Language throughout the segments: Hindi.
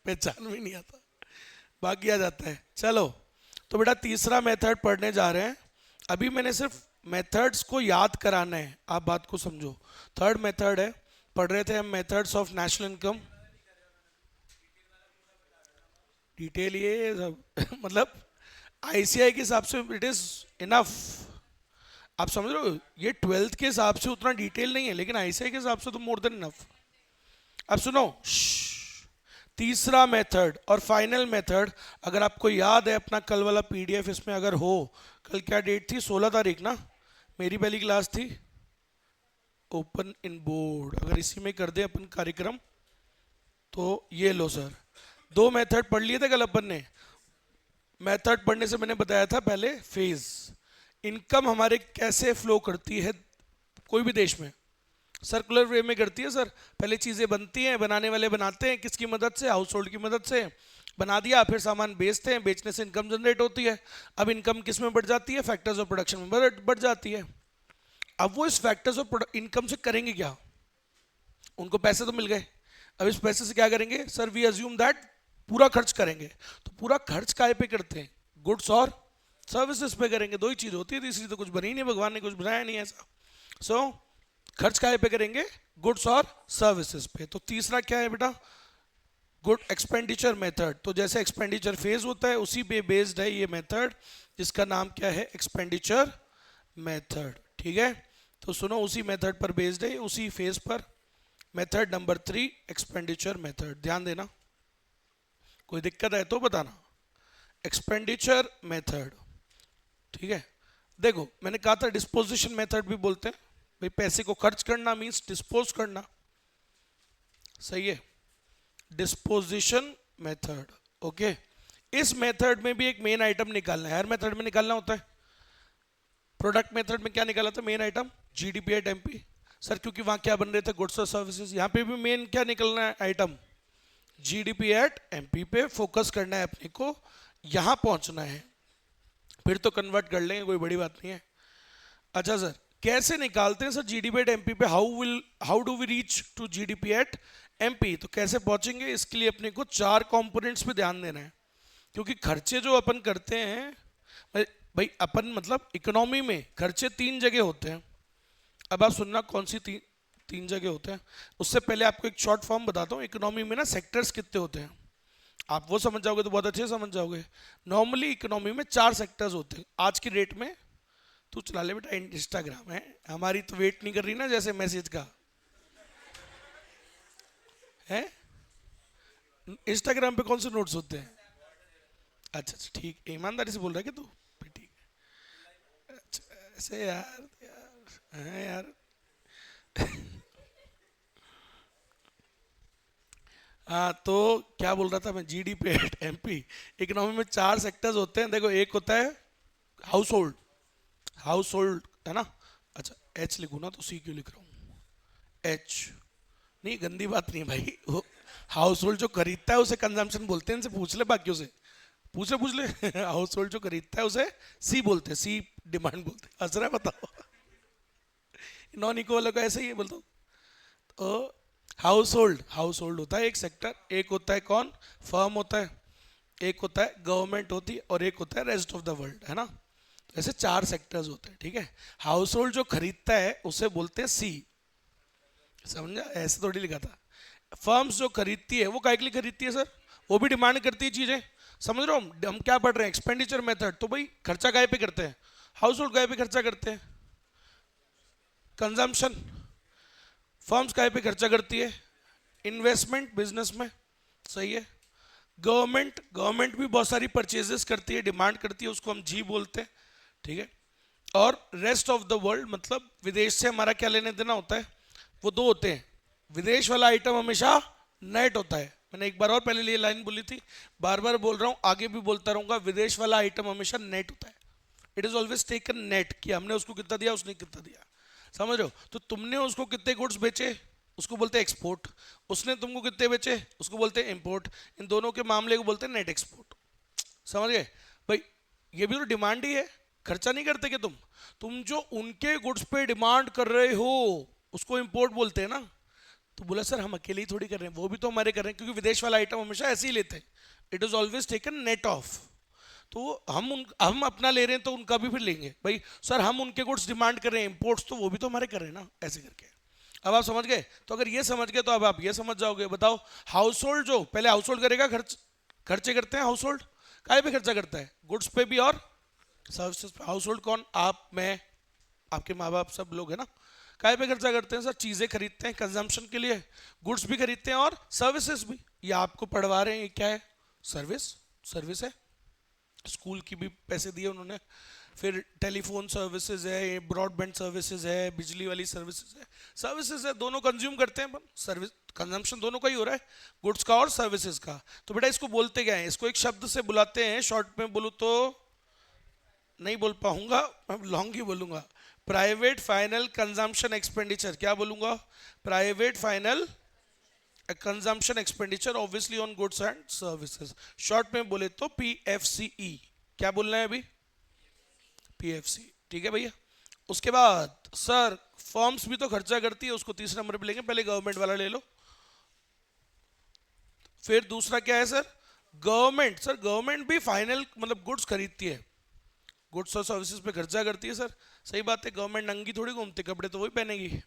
पहचान में नहीं आता, बाकी आ जाता है। चलो, तो बेटा तीसरा मेथड पढ़ने जा रहे हैं। अभी मैंने सिर्फ मेथड्स को याद कराना है, आप बात को समझो। थर्ड मेथड है, पढ़ रहे थे हम methods of national income. Detail ये सब मतलब आईसीआई के हिसाब से इट इज इनफ, आप समझ रहे हो। ये ट्वेल्थ के हिसाब से उतना डिटेल नहीं है, लेकिन आईसीआई के हिसाब से तो मोर देन इनफ। अब सुनो, तीसरा मेथड और फाइनल मेथड, अगर आपको याद है अपना कल वाला पीडीएफ इसमें अगर हो, कल क्या डेट थी, 16 तारीख ना, मेरी पहली क्लास थी ओपन इन बोर्ड। अगर इसी में कर दे अपन कार्यक्रम तो ये लो सर, दो मेथड पढ़ लिए थे कल अपन ने। मेथड पढ़ने से मैंने बताया था पहले फेज, इनकम हमारे कैसे फ्लो करती है कोई भी देश में, सर्कुलर वे में करती है सर। पहले चीज़ें बनती हैं, बनाने वाले बनाते हैं, किसकी मदद से, हाउस होल्ड की मदद से बना दिया, फिर सामान बेचते हैं, बेचने से इनकम जनरेट होती है। अब इनकम किस में बढ़ जाती है, फैक्टर्स ऑफ प्रोडक्शन में बढ़ जाती है। अब वो इस फैक्टर्स ऑफ इनकम से करेंगे क्या, उनको पैसे तो मिल गए, अब इस पैसे से क्या करेंगे सर, वी अज्यूम दैट पूरा खर्च करेंगे। तो पूरा खर्च काय पे करते हैं, गुड्स और सर्विसेज पे करेंगे। दो ही चीज होती है, तीसरी तो कुछ बनी नहीं, भगवान ने कुछ बनाया नहीं ऐसा। सो खर्च काय पे करेंगे, गुड्स और सर्विसेज पे। तो तीसरा क्या है बेटा, गुड एक्सपेंडिचर मेथड। तो जैसे एक्सपेंडिचर फेज होता है उसी पे बेस्ड है ये मेथड, जिसका नाम क्या है, एक्सपेंडिचर मेथड। ठीक है, तो सुनो, उसी मेथड पर बेस्ड है, उसी फेज पर। मेथड नंबर 3 एक्सपेंडिचर मेथड, ध्यान देना, कोई दिक्कत है तो बताना। एक्सपेंडिचर मेथड, ठीक है। देखो मैंने कहा था डिस्पोजिशन मेथड भी बोलते हैं, भाई पैसे को खर्च करना मींस डिस्पोज करना, सही है, डिस्पोजिशन मेथड। ओके, इस मेथड में भी एक मेन आइटम निकालना है, हर मेथड में निकालना होता है। प्रोडक्ट मेथड में क्या निकाला था main item, GDP at MP sir, क्योंकि वहां क्या बन रहे थे, गुड्स और सर्विसेज। यहाँ पे भी मेन क्या निकलना है आइटम, जीडीपी एट एमपी पे फोकस करना है अपने को, यहां पहुंचना है, फिर तो कन्वर्ट कर लेंगे, कोई बड़ी बात नहीं है। अच्छा सर, कैसे निकालते हैं सर जीडीपी एट एमपी पे, how do we reach to GDP at MP, तो कैसे पहुंचेंगे, इसके लिए अपने को 4 कंपोनेंट्स पे ध्यान देना है। क्योंकि खर्चे जो अपन करते हैं भाई, अपन मतलब इकोनॉमी में खर्चे 3 जगह होते हैं। अब आप सुनना कौन सी तीन जगह होते हैं। उससे पहले आपको एक शॉर्ट फॉर्म बताता हूँ, इकोनॉमी में ना सेक्टर्स कितने होते हैं, आप वो समझ जाओगे तो बहुत अच्छे से समझ जाओगे। नॉर्मली इकोनॉमी में 4 सेक्टर्स होते हैं आज की डेट में। तू चला ले बेटा, इंस्टाग्राम है हमारी, तो वेट नहीं कर रही ना जैसे मैसेज का है। इंस्टाग्राम पे कौन से नोट्स होते हैं, अच्छा अच्छा ठीक, ईमानदारी से बोल रहा है कि तू, फिर ठीक है। अच्छा ऐसे यार, यार है यार। हाँ, तो क्या बोल रहा था मैं, जीडीपी एट एमपी, इकोनॉमी में 4 सेक्टर्स होते हैं। देखो एक होता है हाउस होल्ड, हाउस होल्ड है ना, अच्छा एच लिखूँ ना तो सी क्यों लिख रहा हूँ, एच नहीं, गंदी बात नहीं है भाई, वो हाउस होल्ड जो खरीदता है उसे कंजम्पशन बोलते हैं, इनसे पूछ ले बाकियों से, पूछ ले हाउस होल्ड जो खरीदता है उसे सी बोलते हैं, सी डिमांड बोलते हैं। हंस रहा है बताओ, नॉन इको वालों को ऐसे ही बोलता हूँ। तो हाउस होल्ड होता है एक सेक्टर, एक होता है कौन, फर्म होता है, एक होता है गवर्नमेंट होती है, और एक होता है रेस्ट ऑफ द वर्ल्ड, है ना। तो ऐसे 4 सेक्टर्स होते हैं, ठीक है। हाउस होल्ड जो खरीदता है उसे बोलते हैं सी, समझा, ऐसे थोड़ी लिखा था। फर्म्स जो खरीदती है वो काय के लिए खरीदती है सर, वो भी डिमांड करती है चीजें, समझ रहे हो। हम क्या पढ़ रहे हैं, एक्सपेंडिचर मेथड, तो भाई खर्चा काय पे करते हैं, हाउस होल्ड काय पे खर्चा करते हैं, कंजम्पशन। फर्म्स काय पे खर्चा करती है, इन्वेस्टमेंट बिजनेस में, सही है। गवर्नमेंट भी बहुत सारी परचेजेस करती है, डिमांड करती है, उसको हम जी बोलते हैं, ठीक है। और रेस्ट ऑफ द वर्ल्ड मतलब विदेश से हमारा क्या लेने देना होता है, वो 2 होते हैं। विदेश वाला आइटम हमेशा नेट होता है, मैंने एक बार और पहले ये लाइन बोली थी, बार बार बोल रहा हूँ, आगे भी बोलता रहूंगा, विदेश वाला आइटम हमेशा नेट होता है। It is always taken net, कि हमने उसको कितना दिया, उसने कितना दिया, समझ रहे हो। तो तुमने उसको कितने गुड्स बेचे, उसको बोलते हैं एक्सपोर्ट, उसने तुमको कितने बेचे, उसको बोलते हैं इंपोर्ट। इन दोनों के मामले को बोलते हैं नेट एक्सपोर्ट, समझ गए भाई। ये भी तो डिमांड ही है, खर्चा नहीं करते कि तुम जो उनके गुड्स पे डिमांड कर रहे हो उसको इंपोर्ट बोलते हैं ना। तो बोला सर हम अकेले ही थोड़ी कर रहे हैं, वो भी तो हमारे कर रहे हैं, क्योंकि विदेश वाला आइटम हमेशा ऐसे ही लेते हैं, it is always taken net of. तो हम अपना ले रहे हैं तो उनका भी फिर लेंगे भाई। सर हम उनके गुड्स डिमांड कर रहे हैं इम्पोर्ट्स, तो वो भी तो हमारे कर रहे हैं ना, ऐसे करके। अब आप समझ गए? तो अगर ये समझ गए तो अब आप ये समझ जाओगे। बताओ, हाउस होल्ड जो पहले हाउस होल्ड करेगा, खर्चे करते हैं हाउस होल्ड, काय पे खर्चा करता है? गुड्स पे भी और सर्विसेज पे। हाउस होल्ड कौन? आप, मैं, आपके माँ बाप, सब लोग है ना। काय पे खर्चा करते हैं सर? चीजें खरीदते हैं कंजम्पशन के लिए, गुड्स भी खरीदते हैं और सर्विसेज भी। ये आपको पढ़वा रहे हैं, ये क्या है? सर्विस, सर्विस है। स्कूल की भी पैसे दिए उन्होंने, फिर टेलीफोन सर्विसेज है, ब्रॉडबैंड सर्विसेज है, बिजली वाली सर्विसेज है, सर्विसेज है, दोनों कंज्यूम करते हैं, सर्विस कंजम्पशन दोनों का ही हो रहा है, गुड्स का और सर्विसेज का। तो बेटा इसको बोलते क्या है? इसको एक शब्द से बुलाते हैं, शॉर्ट में बोलूँ तो नहीं बोल पाऊंगा, मैं लॉन्ग ही बोलूंगा, प्राइवेट फाइनल कंजम्पशन एक्सपेंडिचर। क्या बोलूंगा? Private final consumption expenditure obviously on goods and services. Short में बोले तो पीएफसीई। क्या बोलना है अभी? पीएफसी, ठीक है भैया। उसके बाद सर फर्म्स भी तो खर्चा करती है, उसको तीसरे नंबर पे लेंगे, पहले गवर्नमेंट वाला ले लो। फिर दूसरा क्या है सर? गवर्नमेंट। सर गवर्नमेंट भी फाइनल मतलब गुड्स खरीदती है, गुड्स और सर्विसेज पे खर्चा करती है सर। सही बात है, गवर्नमेंट नंगी थोड़ी घूमती, कपड़े तो वही पहनेगी,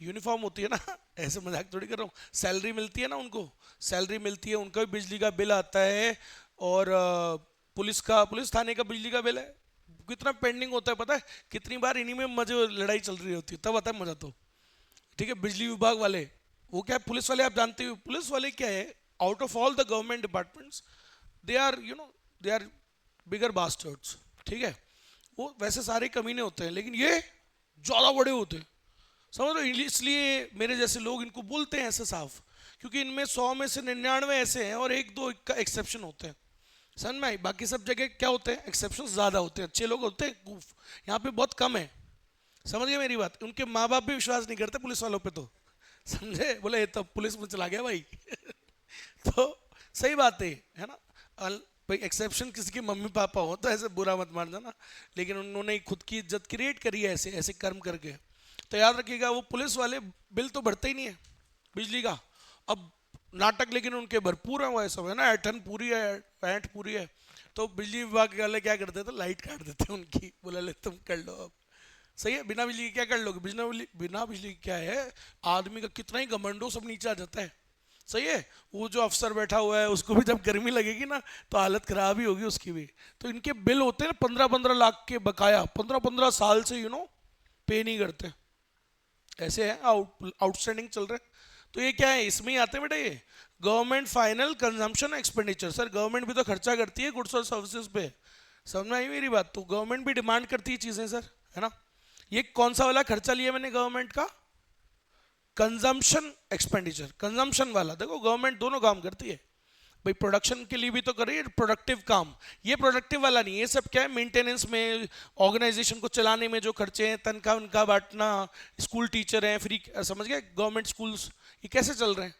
यूनिफॉर्म होती है ना। ऐसे मजाक थोड़ी कर रहा हूँ। सैलरी मिलती है ना उनको, सैलरी मिलती है, उनका भी बिजली का बिल आता है, और पुलिस थाने का बिजली का बिल है। कितना पेंडिंग होता है पता है? कितनी बार इन्हीं में मजे लड़ाई चल रही होती है, तब आता है मजा तो। ठीक है, बिजली विभाग वाले, वो क्या है, पुलिस वाले आप जानते हो, पुलिस वाले क्या है, out of all the government departments they are they are bigger bastards. ठीक है, वो वैसे सारे कमीने होते हैं, लेकिन ये ज़्यादा बड़े होते हैं, समझ लो। इसलिए मेरे जैसे लोग इनको बोलते हैं ऐसे साफ, क्योंकि इनमें 100 में से 99 ऐसे हैं और एक दो का एक्सेप्शन होते हैं, समझ में आई? बाकी सब जगह क्या होते हैं? एक्सेप्शन ज़्यादा होते हैं, अच्छे लोग होते हैं, यहाँ पे बहुत कम है। समझ गए मेरी बात? उनके माँ बाप भी विश्वास नहीं करते पुलिस वालों पे, तो समझे, बोले ये तो पुलिस में चला गया भाई। तो सही बात है ना। भाई एक्सेप्शन किसी के मम्मी पापा हो तो ऐसे बुरा मत मान जाना, लेकिन उन्होंने खुद की इज्जत क्रिएट करी है ऐसे ऐसे कर्म करके। तो याद रखिएगा, वो पुलिस वाले बिल तो भरते ही नहीं है बिजली का। अब नाटक लेकिन उनके भरपूर है, वो ऐसा है ना, ऐठन पूरी है, पैंट पूरी है। तो बिजली विभाग वाले क्या करते थे? लाइट काट देते उनकी, बोला ले तुम कर लो अब। सही है, बिना बिजली के क्या कर लोगे? बिना बिजली क्या है, आदमी का कितना ही घमंडो सब नीचे आ जाता है। सही है, वो जो अफसर बैठा हुआ है उसको भी जब गर्मी लगेगी ना तो हालत खराब ही होगी उसकी भी। तो इनके बिल होते हैं 15-15 लाख के बकाया, 15-15 साल से पे नहीं करते, ऐसे है, आउटस्टैंडिंग चल रहे हैं। तो ये क्या है? इसमें ही आते हैं बेटा ये government final consumption expenditure. Sir government भी तो खर्चा करती है गुड्स और सर्विसेज पे, समझ में आई मेरी बात? तो गवर्नमेंट भी डिमांड करती है चीजें सर, है ना। ये कौन सा वाला खर्चा लिया मैंने गवर्नमेंट का? कंजम्पशन एक्सपेंडिचर, कंजम्पशन वाला। देखो गवर्नमेंट दोनों काम करती है भाई, प्रोडक्शन के लिए भी तो कर रही है, प्रोडक्टिव काम। ये प्रोडक्टिव वाला नहीं, ये सब क्या है, मेंटेनेंस में, ऑर्गेनाइजेशन को चलाने में जो खर्चे हैं, तनख्वाह उनका बांटना, स्कूल टीचर हैं फ्री, समझ गए, गवर्नमेंट स्कूल्स, ये कैसे चल रहे हैं?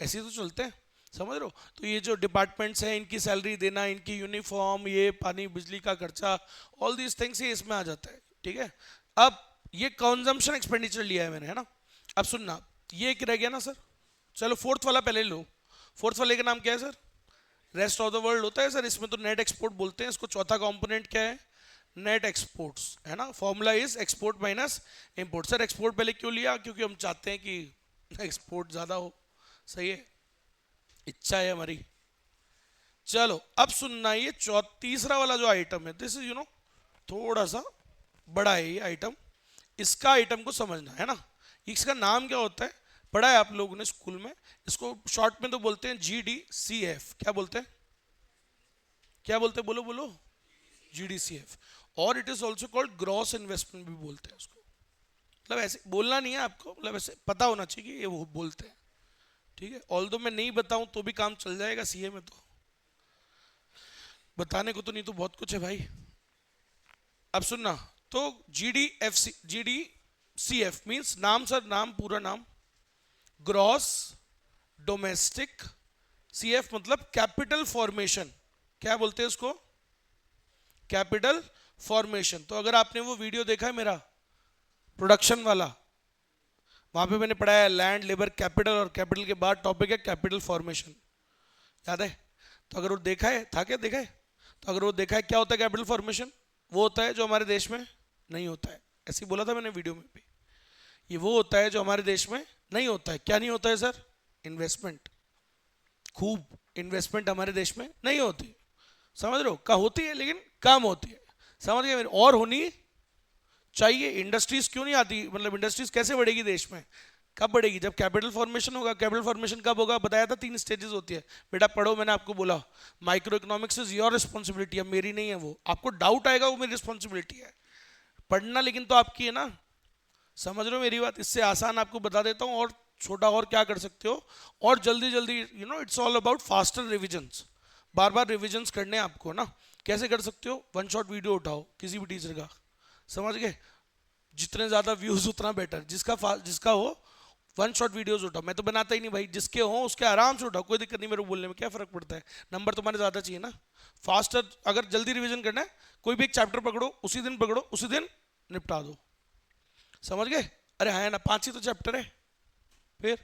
ऐसे ही तो चलते हैं, समझ रहे हो। तो ये जो डिपार्टमेंट्स हैं, इनकी सैलरी देना, इनकी यूनिफॉर्म, ये पानी बिजली का खर्चा, ऑल दीज थिंग्स ये इसमें आ जाता है। ठीक है, अब ये कंजम्पशन एक्सपेंडिचर लिया है मैंने, है ना। अब सुनना, ये एक रह गया ना सर। चलो फोर्थ वाला पहले लो। फोर्थ वाले का नाम क्या है sir? Rest of the world होता है सर, इसमें तो नेट एक्सपोर्ट बोलते हैं इसको। चौथा कंपोनेंट क्या है? नेट एक्सपोर्ट्स, है ना। Formula is export minus import. Sir export पहले क्यों लिया? क्योंकि हम चाहते हैं कि एक्सपोर्ट ज्यादा हो, सही है, इच्छा है हमारी। चलो अब सुनना, ये तीसरा वाला जो आइटम है, दिस इज थोड़ा सा बड़ा है ये आइटम, इसका आइटम को समझना है ना। इसका नाम क्या होता है? पढ़ा है आप लोगों ने स्कूल में, इसको शॉर्ट में तो बोलते हैं GDCF। क्या बोलते हैं? क्या बोलते हैं? बोलो बोलो। GDCF। और it is also called gross investment भी बोलते हैं उसको। मतलब ऐसे बोलना नहीं है आपको, मतलब ऐसे पता होना चाहिए कि ये वो बोलते हैं। ठीक है, ऑल दो मैं नहीं बताऊं तो भी काम चल जाएगा सीए में, तो बताने को तो नहीं तो बहुत कुछ है भाई। अब सुनना, तो GDCF मीन्स, नाम सर, नाम पूरा नाम, ग्रॉस डोमेस्टिक, CF मतलब कैपिटल फॉर्मेशन। क्या बोलते हैं उसको? Capital formation. तो अगर आपने वो वीडियो देखा है मेरा प्रोडक्शन वाला, वहां पे मैंने पढ़ाया लैंड, लेबर, कैपिटल, और कैपिटल के बाद टॉपिक है कैपिटल फॉर्मेशन, याद है? तो अगर वो देखा है था, क्या देखा है? तो अगर वो देखा है क्या होता है कैपिटल फॉर्मेशन, वो होता है जो हमारे देश में नहीं होता है। ऐसे ही बोला था मैंने वीडियो में भी, ये वो होता है जो हमारे देश में नहीं होता है। क्या नहीं होता है सर? इन्वेस्टमेंट। खूब इन्वेस्टमेंट हमारे देश में नहीं होती, समझ रहे हो? का होती है लेकिन कम होती है, समझ गए? और होनी चाहिए। इंडस्ट्रीज क्यों नहीं आती, मतलब इंडस्ट्रीज कैसे बढ़ेगी देश में? कब बढ़ेगी? जब कैपिटल फॉर्मेशन होगा। कैपिटल फॉर्मेशन कब होगा? बताया था 3 स्टेजेस होती है। बेटा पढ़ो, मैंने आपको बोला micro economics is your responsibility, अब मेरी नहीं है वो। आपको डाउट आएगा वो मेरी रिस्पॉन्सिबिलिटी है, पढ़ना लेकिन तो आपकी है ना। समझ रहे हो मेरी बात? इससे आसान आपको बता देता हूँ, और छोटा और क्या कर सकते हो, और जल्दी जल्दी, you know it's all about faster revisions. Bar bar revisions करने आपको ना। कैसे कर सकते हो? वन शॉट वीडियो उठाओ किसी भी टीचर का, समझ गए? जितने ज्यादा व्यूज उतना बेटर। जिसका हो वन शॉट वीडियोस उठाओ। मैं तो बनाता ही नहीं भाई, जिसके हो उसके आराम से उठाओ, कोई दिक्कत नहीं। मेरे को बोलने में क्या फर्क पड़ता है, नंबर तुम्हारे ज्यादा चाहिए ना। फास्टर, अगर जल्दी रिवीजन करना है, कोई भी एक चैप्टर पकड़ो, उसी दिन पकड़ो, उसी दिन निपटा दो, समझ गए? अरे हाँ ना, 5 ही तो चैप्टर है, फिर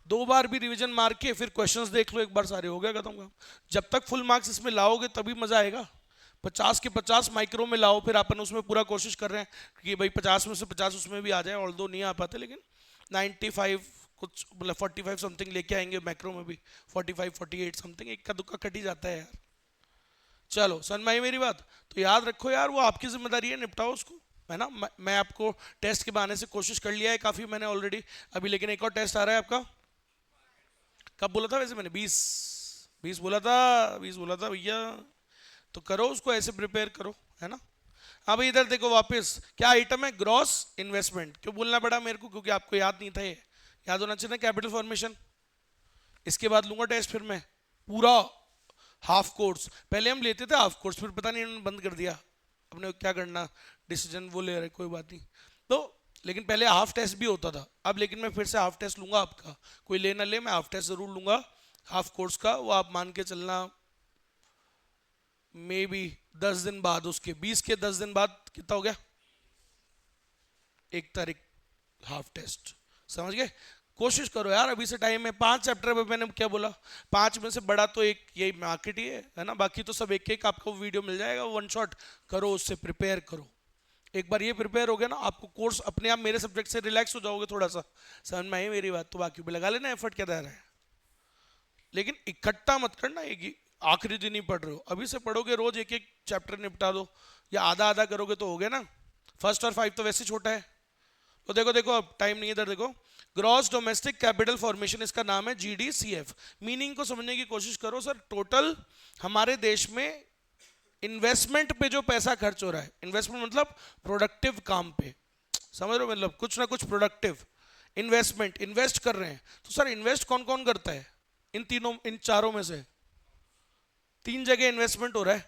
2 बार भी रिवीजन मार के फिर क्वेश्चंस देख लो, एक बार सारे हो गया खत्म काम। जब तक फुल मार्क्स इसमें लाओगे तभी मजा आएगा। 50 के 50 माइक्रो में लाओ, फिर अपन उसमें पूरा कोशिश कर रहे हैं कि भाई 50 में से 50 उसमें भी आ जाए, ऑल दो नहीं आ पाते, लेकिन 95 कुछ, मतलब 45 समथिंग लेके आएंगे मैक्रो में भी। 45 48 समथिंग, एक का दुक्का कट ही जाता है यार। चलो समझ में आई मेरी बात? तो याद रखो यार, वो आपकी जिम्मेदारी है, निपटाओ उसको, है ना। मैं आपको टेस्ट के बहाने से कोशिश कर लिया है काफ़ी मैंने ऑलरेडी अभी, लेकिन एक और टेस्ट आ रहा है आपका। कब बोला था वैसे मैंने? 20 बोला था, 20 बोला था भैया। तो करो उसको, ऐसे प्रिपेयर करो, है ना। हाँ भाई, इधर देखो वापस, क्या आइटम है? Gross investment. क्यों बोलना पड़ा मेरे को? क्योंकि आपको याद नहीं था ये, याद होना चाहिए ना कैपिटल फॉर्मेशन। इसके बाद लूंगा टेस्ट फिर मैं पूरा हाफ कोर्स। पहले हम लेते थे हाफ कोर्स, फिर पता नहीं इन्होंने बंद कर दिया, अपने क्या करना, डिसीजन वो ले रहे, कोई बात नहीं। तो लेकिन पहले हाफ टेस्ट भी होता था, अब लेकिन मैं फिर से हाफ टेस्ट लूंगा आपका। कोई ले ना ले, मैं हाफ टेस्ट जरूर लूंगा हाफ कोर्स का। वो आप मान के चलना मे बी 10 दिन बाद, उसके 20 के 10 दिन बाद कितना हो गया, 1 तारीख हाफ टेस्ट, समझ गए? कोशिश करो यार, अभी से टाइम है। 5 चैप्टर में मैंने क्या बोला, 5 में से बड़ा तो एक यही मार्केट ही है ना। बाकी तो सब एक एक आपको वीडियो मिल जाएगा, वन शॉट करो, उससे प्रिपेयर करो। एक बार ये प्रिपेयर हो गया ना, आपको कोर्स अपने आप मेरे सब्जेक्ट से रिलैक्स हो जाओगे थोड़ा सा, समझ में आई मेरी बात? तो बाकी भी लगा लेना एफर्ट, क्या दे रहा है, लेकिन इकट्ठा मत करना, एक आखिरी दिन ही पढ़ रहे हो। अभी से पढ़ोगे, रोज एक एक चैप्टर निपटा दो, या आधा आधा करोगे तो हो गया ना। फर्स्ट और 5 तो वैसे छोटा है। तो देखो देखो, अब टाइम नहीं है इधर देखो। ग्रॉस डोमेस्टिक कैपिटल फॉर्मेशन, इसका नाम है GDCF। मीनिंग को समझने की कोशिश करो सर। टोटल हमारे देश में इन्वेस्टमेंट पे जो पैसा खर्च हो रहा है, इन्वेस्टमेंट मतलब प्रोडक्टिव काम पे, समझ रहे हो? मतलब कुछ ना कुछ प्रोडक्टिव इन्वेस्टमेंट, इन्वेस्ट कर रहे हैं। तो सर इन्वेस्ट कौन कौन करता है? इन चारों में से 3 जगह इन्वेस्टमेंट हो रहा है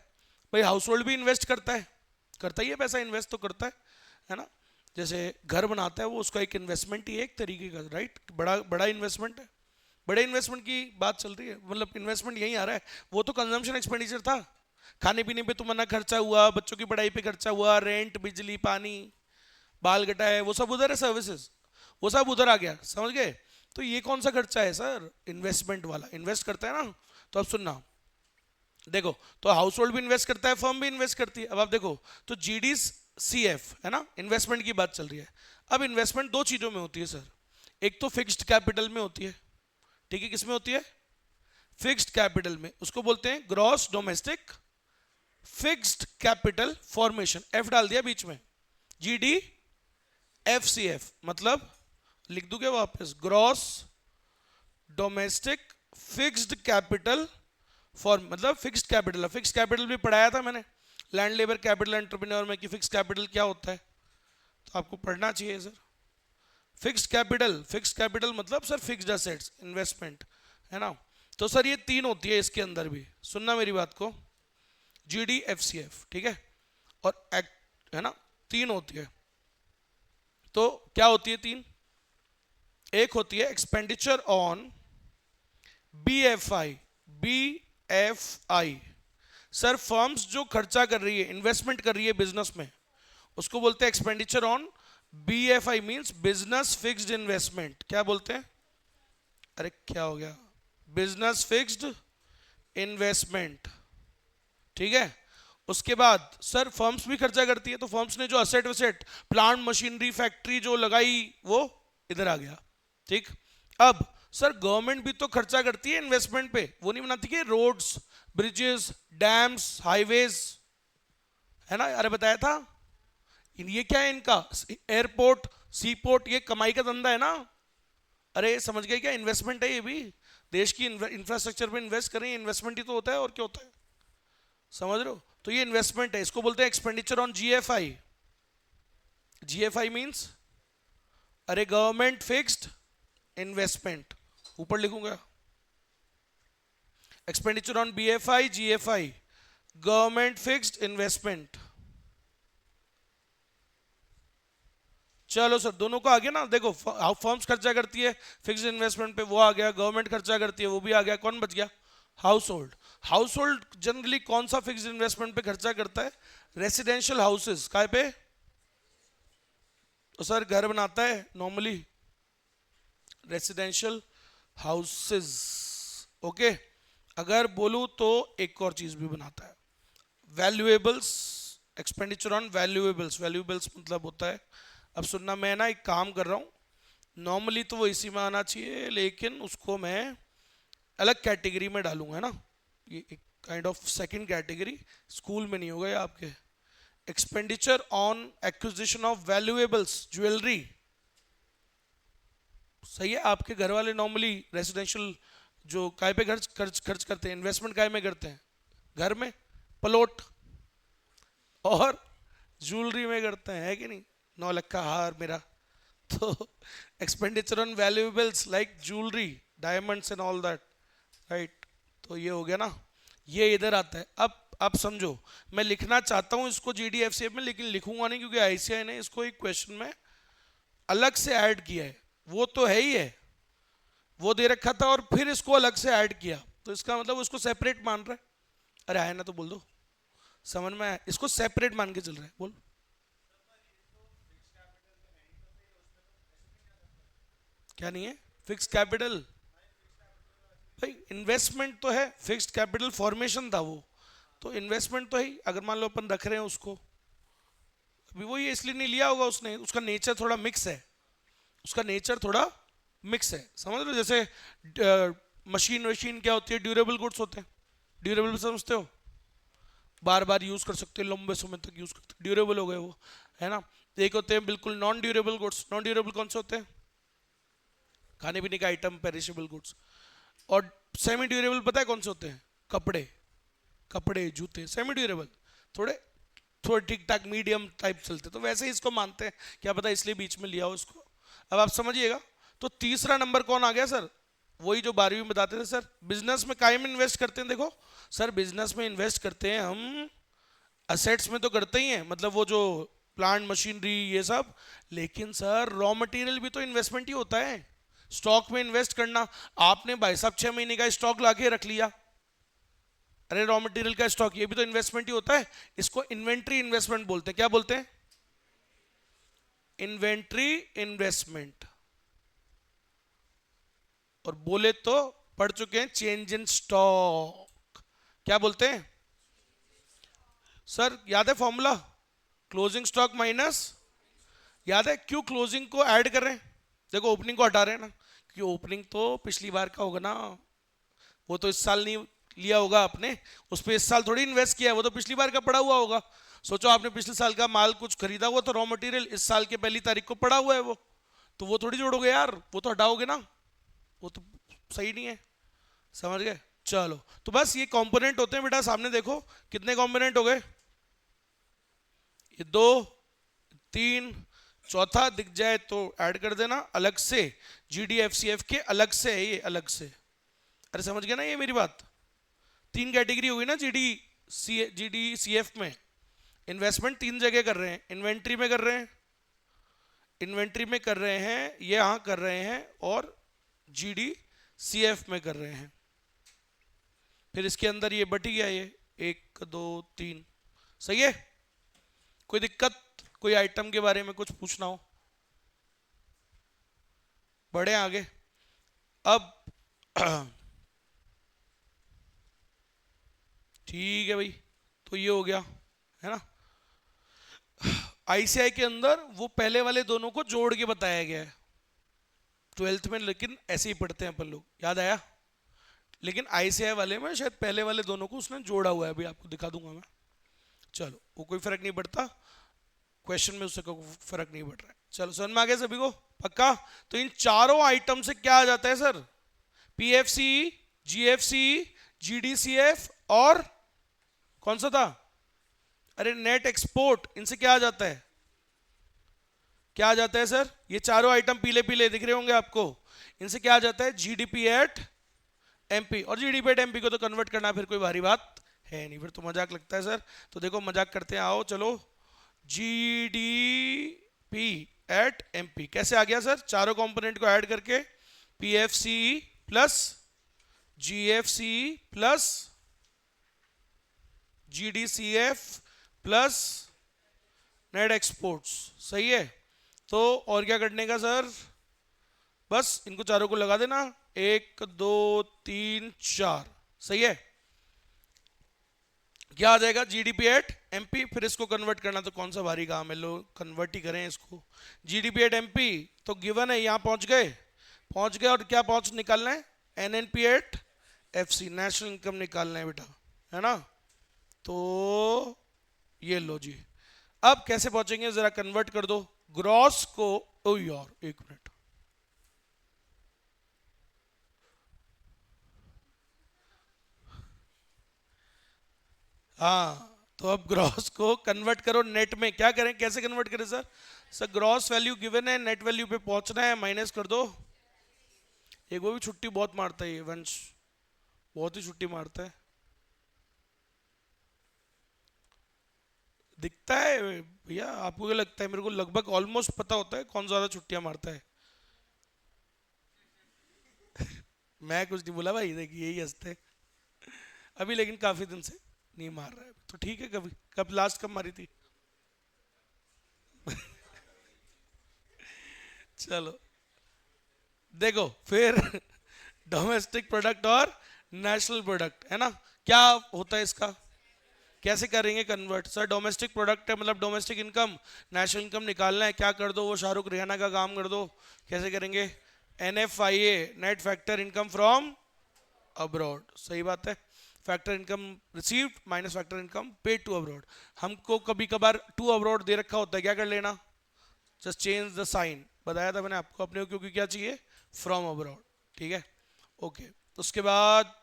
भाई। हाउस होल्ड भी इन्वेस्ट करता ही है पैसा, इन्वेस्ट तो करता है ना। जैसे घर बनाता है वो, उसका एक इन्वेस्टमेंट ही है एक तरीके का, राइट? बड़ा बड़ा इन्वेस्टमेंट है। बड़े इन्वेस्टमेंट की बात चल रही है, मतलब इन्वेस्टमेंट यही आ रहा है। वो तो कंजम्पशन एक्सपेंडिचर था, खाने पीने पे तुम्हारा खर्चा हुआ, बच्चों की पढ़ाई पे खर्चा हुआ, रेंट, बिजली, पानी, बाल कटाए, वो सब उधर है, सर्विसेज, वो सब उधर आ गया, समझ गए? तो ये कौन सा खर्चा है सर? इन्वेस्टमेंट वाला। इन्वेस्ट करता है ना। तो अब सुनना, देखो, तो हाउस होल्ड भी इन्वेस्ट करता है, फर्म भी इन्वेस्ट करती है। अब आप देखो, तो GDCF है ना, इन्वेस्टमेंट की बात चल रही है। अब इन्वेस्टमेंट 2 चीजों में होती है सर। एक तो फिक्स्ड कैपिटल में होती है, ठीक है? किसमें होती है? फिक्स्ड कैपिटल में। उसको बोलते हैं gross domestic fixed capital formation. F डाल दिया बीच में, GDFCF, मतलब लिख दूंगे वापस, gross domestic fixed capital form, मतलब फिक्स्ड कैपिटल। फिक्स्ड कैपिटल भी पढ़ाया था मैंने लैंड, लेबर, कैपिटल, एंटरप्रेन्योर में, कि फिक्स्ड कैपिटल क्या होता है, तो आपको पढ़ना चाहिए सर। फिक्स्ड कैपिटल मतलब सर फिक्स्ड एसेट्स, इन्वेस्टमेंट, है ना। तो सर ये 3 होती है इसके अंदर भी, सुनना मेरी बात को, GDFCF, ठीक है? और एक्ट, है ना, 3 होती है। तो क्या होती है 3? एक होती है expenditure on BFI। Sir firms जो खर्चा कर रही है, इन्वेस्टमेंट कर रही है बिजनेस में, उसको बोलते हैं expenditure on BFI means business fixed investment. क्या बोलते हैं? अरे क्या हो गया? Business fixed investment. ठीक है। उसके बाद सर फर्म्स भी खर्चा करती है, तो फर्म्स ने जो असेट वसेट प्लांट मशीनरी फैक्ट्री जो लगाई वो इधर आ गया। ठीक। अब सर गवर्नमेंट भी तो खर्चा करती है इन्वेस्टमेंट पे, वो नहीं बनाती कि रोड्स, ब्रिजेस, डैम्स, हाईवेज, है ना? अरे बताया था। ये क्या है इनका? एयरपोर्ट, सी पोर्ट, ये कमाई का धंधा है ना। अरे समझ गए क्या? इन्वेस्टमेंट है ये भी। देश की इंफ्रास्ट्रक्चर पे इन्वेस्ट करें, इन्वेस्टमेंट ही तो होता है, और क्या होता है? समझ रहे हो? तो ये इन्वेस्टमेंट है, इसको बोलते हैं expenditure on GFI. GFI means अरे गवर्नमेंट फिक्स्ड इन्वेस्टमेंट, ऊपर लिखूंगा expenditure on BFI GFI, government fixed investment. चलो सर दोनों को आ गया ना। देखो फर्म्स खर्चा करती है फिक्स्ड इन्वेस्टमेंट पे, वो आ गया। गवर्नमेंट खर्चा करती है, वो भी आ गया। कौन बच गया? House hold. House hold generally कौन सा फिक्स्ड इन्वेस्टमेंट पे खर्चा करता है? Residential houses. काय पे? तो सर घर बनाता है नॉर्मली रेसिडेंशियल हाउसेस। ओके। अगर बोलूं तो एक और चीज भी बनाता है, valuables, expenditure on valuables. Valuables मतलब होता है, अब सुनना, मैं ना एक काम कर रहा हूं, नॉर्मली तो वो इसी में आना चाहिए, लेकिन उसको मैं अलग कैटेगरी में डालूंगा, है ना। ये एक kind of second category, school में नहीं होगा ये आपके। Expenditure on acquisition of valuables, jewellery. सही है। आपके घर वाले नॉर्मली रेसिडेंशियल जो काय पे खर्च खर्च खर्च करते हैं, इन्वेस्टमेंट काय में करते हैं? घर में, प्लॉट और ज्वेलरी में करते हैं, है कि नहीं? 9 लाख का हार मेरा। तो expenditure on valuables like jewellery, diamonds and all that, right. तो ये हो गया ना, ये इधर आता है। अब आप समझो, मैं लिखना चाहता हूं इसको जीडीएफसीएफ में, लेकिन लिखूंगा नहीं क्योंकि आईसीआई ने इसको एक क्वेश्चन में अलग से ऐड किया है। वो तो है ही है, वो दे रखा था और फिर इसको अलग से ऐड किया, तो इसका मतलब उसको सेपरेट मान रहा है। अरे आया ना तो बोल दो, समझ में आया? इसको सेपरेट मान के चल रहा है। बोल। क्या नहीं है? Fix capital. भाई इन्वेस्टमेंट तो है, फिक्स्ड कैपिटल फॉर्मेशन था वो, तो इन्वेस्टमेंट तो है ही। अगर मान लो अपन रख रहे हैं उसको, अभी वो ये इसलिए नहीं लिया होगा उसने, उसका नेचर थोड़ा मिक्स है, उसका नेचर थोड़ा मिक्स है, समझ लो। जैसे मशीन वशीन क्या होती है? ड्यूरेबल गुड्स होते हैं। ड्यूरेबल समझते हो? बार बार यूज कर सकते हैं, लंबे समय तक यूज करते हैं, ड्यूरेबल हो गए वो, है ना। एक होते हैं बिल्कुल non durable goods. Non durable कौन से होते हैं? खाने पीने का आइटम, पेरिशेबल गुड्स। और सेमी ड्यूरेबल पता है कौन से होते हैं? कपड़े, कपड़े जूते सेमी ड्यूरेबल, थोड़े थोड़े ठीक ठाक मीडियम टाइप चलते, तो वैसे ही इसको मानते हैं, क्या पता इसलिए बीच में लिया हो इसको। अब आप समझिएगा। तो तीसरा नंबर कौन आ गया सर? वही जो 12वीं में बताते थे सर, बिजनेस में काय में इन्वेस्ट करते हैं। देखो सर, बिजनेस में इन्वेस्ट करते हैं हम, असेट्स में तो करते ही हैं, मतलब वो जो प्लांट मशीनरी ये सब, लेकिन सर रॉ मटेरियल भी तो इन्वेस्टमेंट ही होता है। स्टॉक में इन्वेस्ट करना, आपने भाई साहब 6 महीने का स्टॉक लाके रख लिया, अरे रॉ मटेरियल का स्टॉक, ये भी तो इन्वेस्टमेंट ही होता है। इसको इन्वेंट्री इन्वेस्टमेंट बोलते हैं। क्या बोलते हैं? Inventory investment. और बोले तो पढ़ चुके हैं चेंज इन स्टॉक। क्या बोलते हैं सर? याद है फॉर्मूला? क्लोजिंग स्टॉक माइनस, याद है? क्यों क्लोजिंग को ऐड कर रहे हैं? देखो ओपनिंग को हटा रहे हैं ना, क्योंकि ओपनिंग तो पिछली बार का होगा ना, वो तो इस साल नहीं लिया होगा आपने, उस पर इस साल थोड़ी इन्वेस्ट किया है, वो तो पिछली बार का पड़ा हुआ होगा। सोचो आपने पिछले साल का माल कुछ खरीदा हुआ, तो रॉ मटेरियल इस साल के पहली तारीख को पड़ा हुआ है वो, तो वो थोड़ी जोड़ोगे यार, वो तो हटाओगे ना, वो तो सही नहीं है। समझ गए? चलो तो बस ये कंपोनेंट होते हैं बेटा, सामने देखो कितने कंपोनेंट हो गए, ये 2 3, चौथा दिख जाए तो ऐड कर देना अलग से, जीडीएफसीएफ के अलग से है ये, अलग से। अरे समझ गया ना ये मेरी बात? 3 कैटेगरी हुई ना जीडीसीएफ में। इन्वेस्टमेंट 3 जगह कर रहे हैं, इन्वेंट्री में कर रहे हैं, इन्वेंट्री में कर रहे हैं, ये यहां कर रहे हैं, और जीडीसीएफ में कर रहे हैं। फिर इसके अंदर ये बट गया, ये 1 2 3। सही है? कोई दिक्कत? कोई आइटम के बारे में कुछ पूछना हो? बढ़े आगे। अब ठीक है भाई, तो ये हो गया है ना। आईसीआई के अंदर वो पहले वाले दोनों को जोड़ के बताया गया है ट्वेल्थ में, लेकिन ऐसे ही पढ़ते हैं अपन लोग, याद आया। लेकिन आईसीआई वाले में शायद पहले वाले दोनों को उसने जोड़ा हुआ है, अभी आपको दिखा दूंगा मैं। चलो वो कोई फर्क नहीं पड़ता, क्वेश्चन में उससे कोई फर्क नहीं पड़ रहा है। चलो समझ में आ गया सभी को, पक्का। तो इन चारों आइटम से क्या आ जाता है सर, पीएफसी, जीएफसी, जीडीसीएफ और कौन सा था, अरे नेट एक्सपोर्ट, इनसे क्या आ जाता है, क्या आ जाता है सर, ये चारों आइटम पीले पीले दिख रहे होंगे आपको, इनसे क्या आ जाता है, जीडीपी एट एमपी। और जीडीपी एट एमपी को तो कन्वर्ट करना फिर कोई भारी बात है नहीं, फिर तो मजाक लगता है सर। तो देखो मजाक करते हैं, आओ चलो, जीडीपी एट एमपी कैसे आ गया सर, चारों कंपोनेंट को ऐड करके, PFC plus GFC plus GDCF plus net exports, सही है। तो और क्या करने का सर, बस इनको चारों को लगा देना, 1 2 3 4, सही है। क्या आ जाएगा, जीडीपी एट एमपी, फिर इसको कन्वर्ट करना तो कौन सा भारी काम है, लोग कन्वर्ट ही करें इसको। जीडीपी एट एमपी तो गिवन है, यहां पहुंच गए, और क्या पहुंच निकालना है, NNP at FC, national income निकालना है बेटा, है ना। तो ये लो जी, अब कैसे पहुंचेंगे जरा कन्वर्ट कर दो ग्रॉस को, ओ यार एक मिनट, हाँ तो अब ग्रॉस को कन्वर्ट करो नेट में, क्या करें, कैसे कन्वर्ट करें सर, ग्रॉस वैल्यू गिवन है, नेट वैल्यू पे पहुंचना है, माइनस कर दो। एक वो भी छुट्टी बहुत मारता है ये वंश, बहुत ही छुट्टी मारता है, दिखता है भैया, आपको क्या लगता है, मेरे को लगभग ऑलमोस्ट पता होता है कौन ज्यादा छुट्टियां मारता है। मैं कुछ नहीं बोला भाई, देखिए यही हंसते हैं। अभी लेकिन काफी दिन से नहीं मार रहा है, तो ठीक है, कभी कब लास्ट कब मारी थी। चलो देखो फिर डोमेस्टिक प्रोडक्ट और नेशनल प्रोडक्ट है ना, क्या होता है इसका, कैसे करेंगे कन्वर्ट सर, डोमेस्टिक प्रोडक्ट है मतलब डोमेस्टिक इनकम, नेशनल इनकम निकालना है, क्या कर दो, वो शाहरुख रियाना का काम कर दो, कैसे करेंगे, NFIA, net factor income from abroad, सही बात है, factor income received minus factor income paid to abroad. हमको कभी कभार टू अब्रॉड दे रखा होता है, क्या कर लेना, जस्ट चेंज द साइन, बताया था मैंने आपको अपने को, क्योंकि क्या चाहिए, फ्रॉम अब्रॉड, ठीक है, ओके। उसके बाद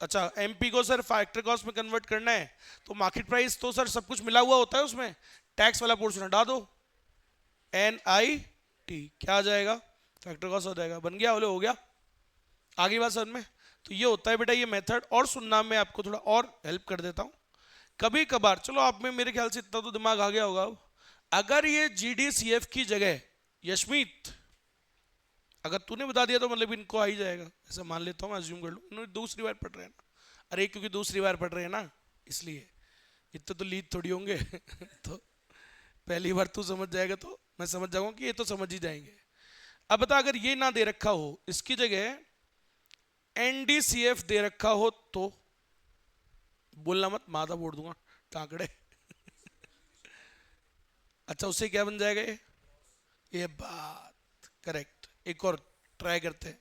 अच्छा एमपी को सर फैक्टर कॉस्ट में कन्वर्ट करना है, तो मार्केट प्राइस तो सर सब कुछ मिला हुआ होता है उसमें, टैक्स वाला पोर्शन हटा दो, एन आई टी, क्या आ जाएगा, फैक्टर कॉस्ट हो जाएगा, बन गया, बोले हो गया, आगे बात समझ में। तो ये होता है बेटा ये मेथड, और सुनना मैं आपको थोड़ा और हेल्प कर देता हूँ। कभी कभार चलो आप में मेरे ख्याल से इतना तो दिमाग आ गया होगा अब, अगर ये जीडीसीएफ की जगह यशमीत, अगर तूने बता दिया तो मतलब इनको आ ही जाएगा, ऐसा मान लेता हूँ, अज्यूम कर लूँ, इन्होंने दूसरी बार पढ़ रहे हैं ना, अरे क्योंकि दूसरी बार पढ़ रहे हैं ना इसलिए, इतने तो लीड थोड़ी होंगे तो पहली बार तू समझ जाएगा तो मैं समझ जाऊंगा कि ये तो समझ ही जाएंगे। अब बता, अगर ये ना दे रखा हो, इसकी जगह एनडीसीएफ दे रखा हो तो, बोलना मत माथा फोड़ दूंगा टाकड़े अच्छा उससे क्या बन जाएगा ये बात करेक्ट, एक और ट्राई करते हैं,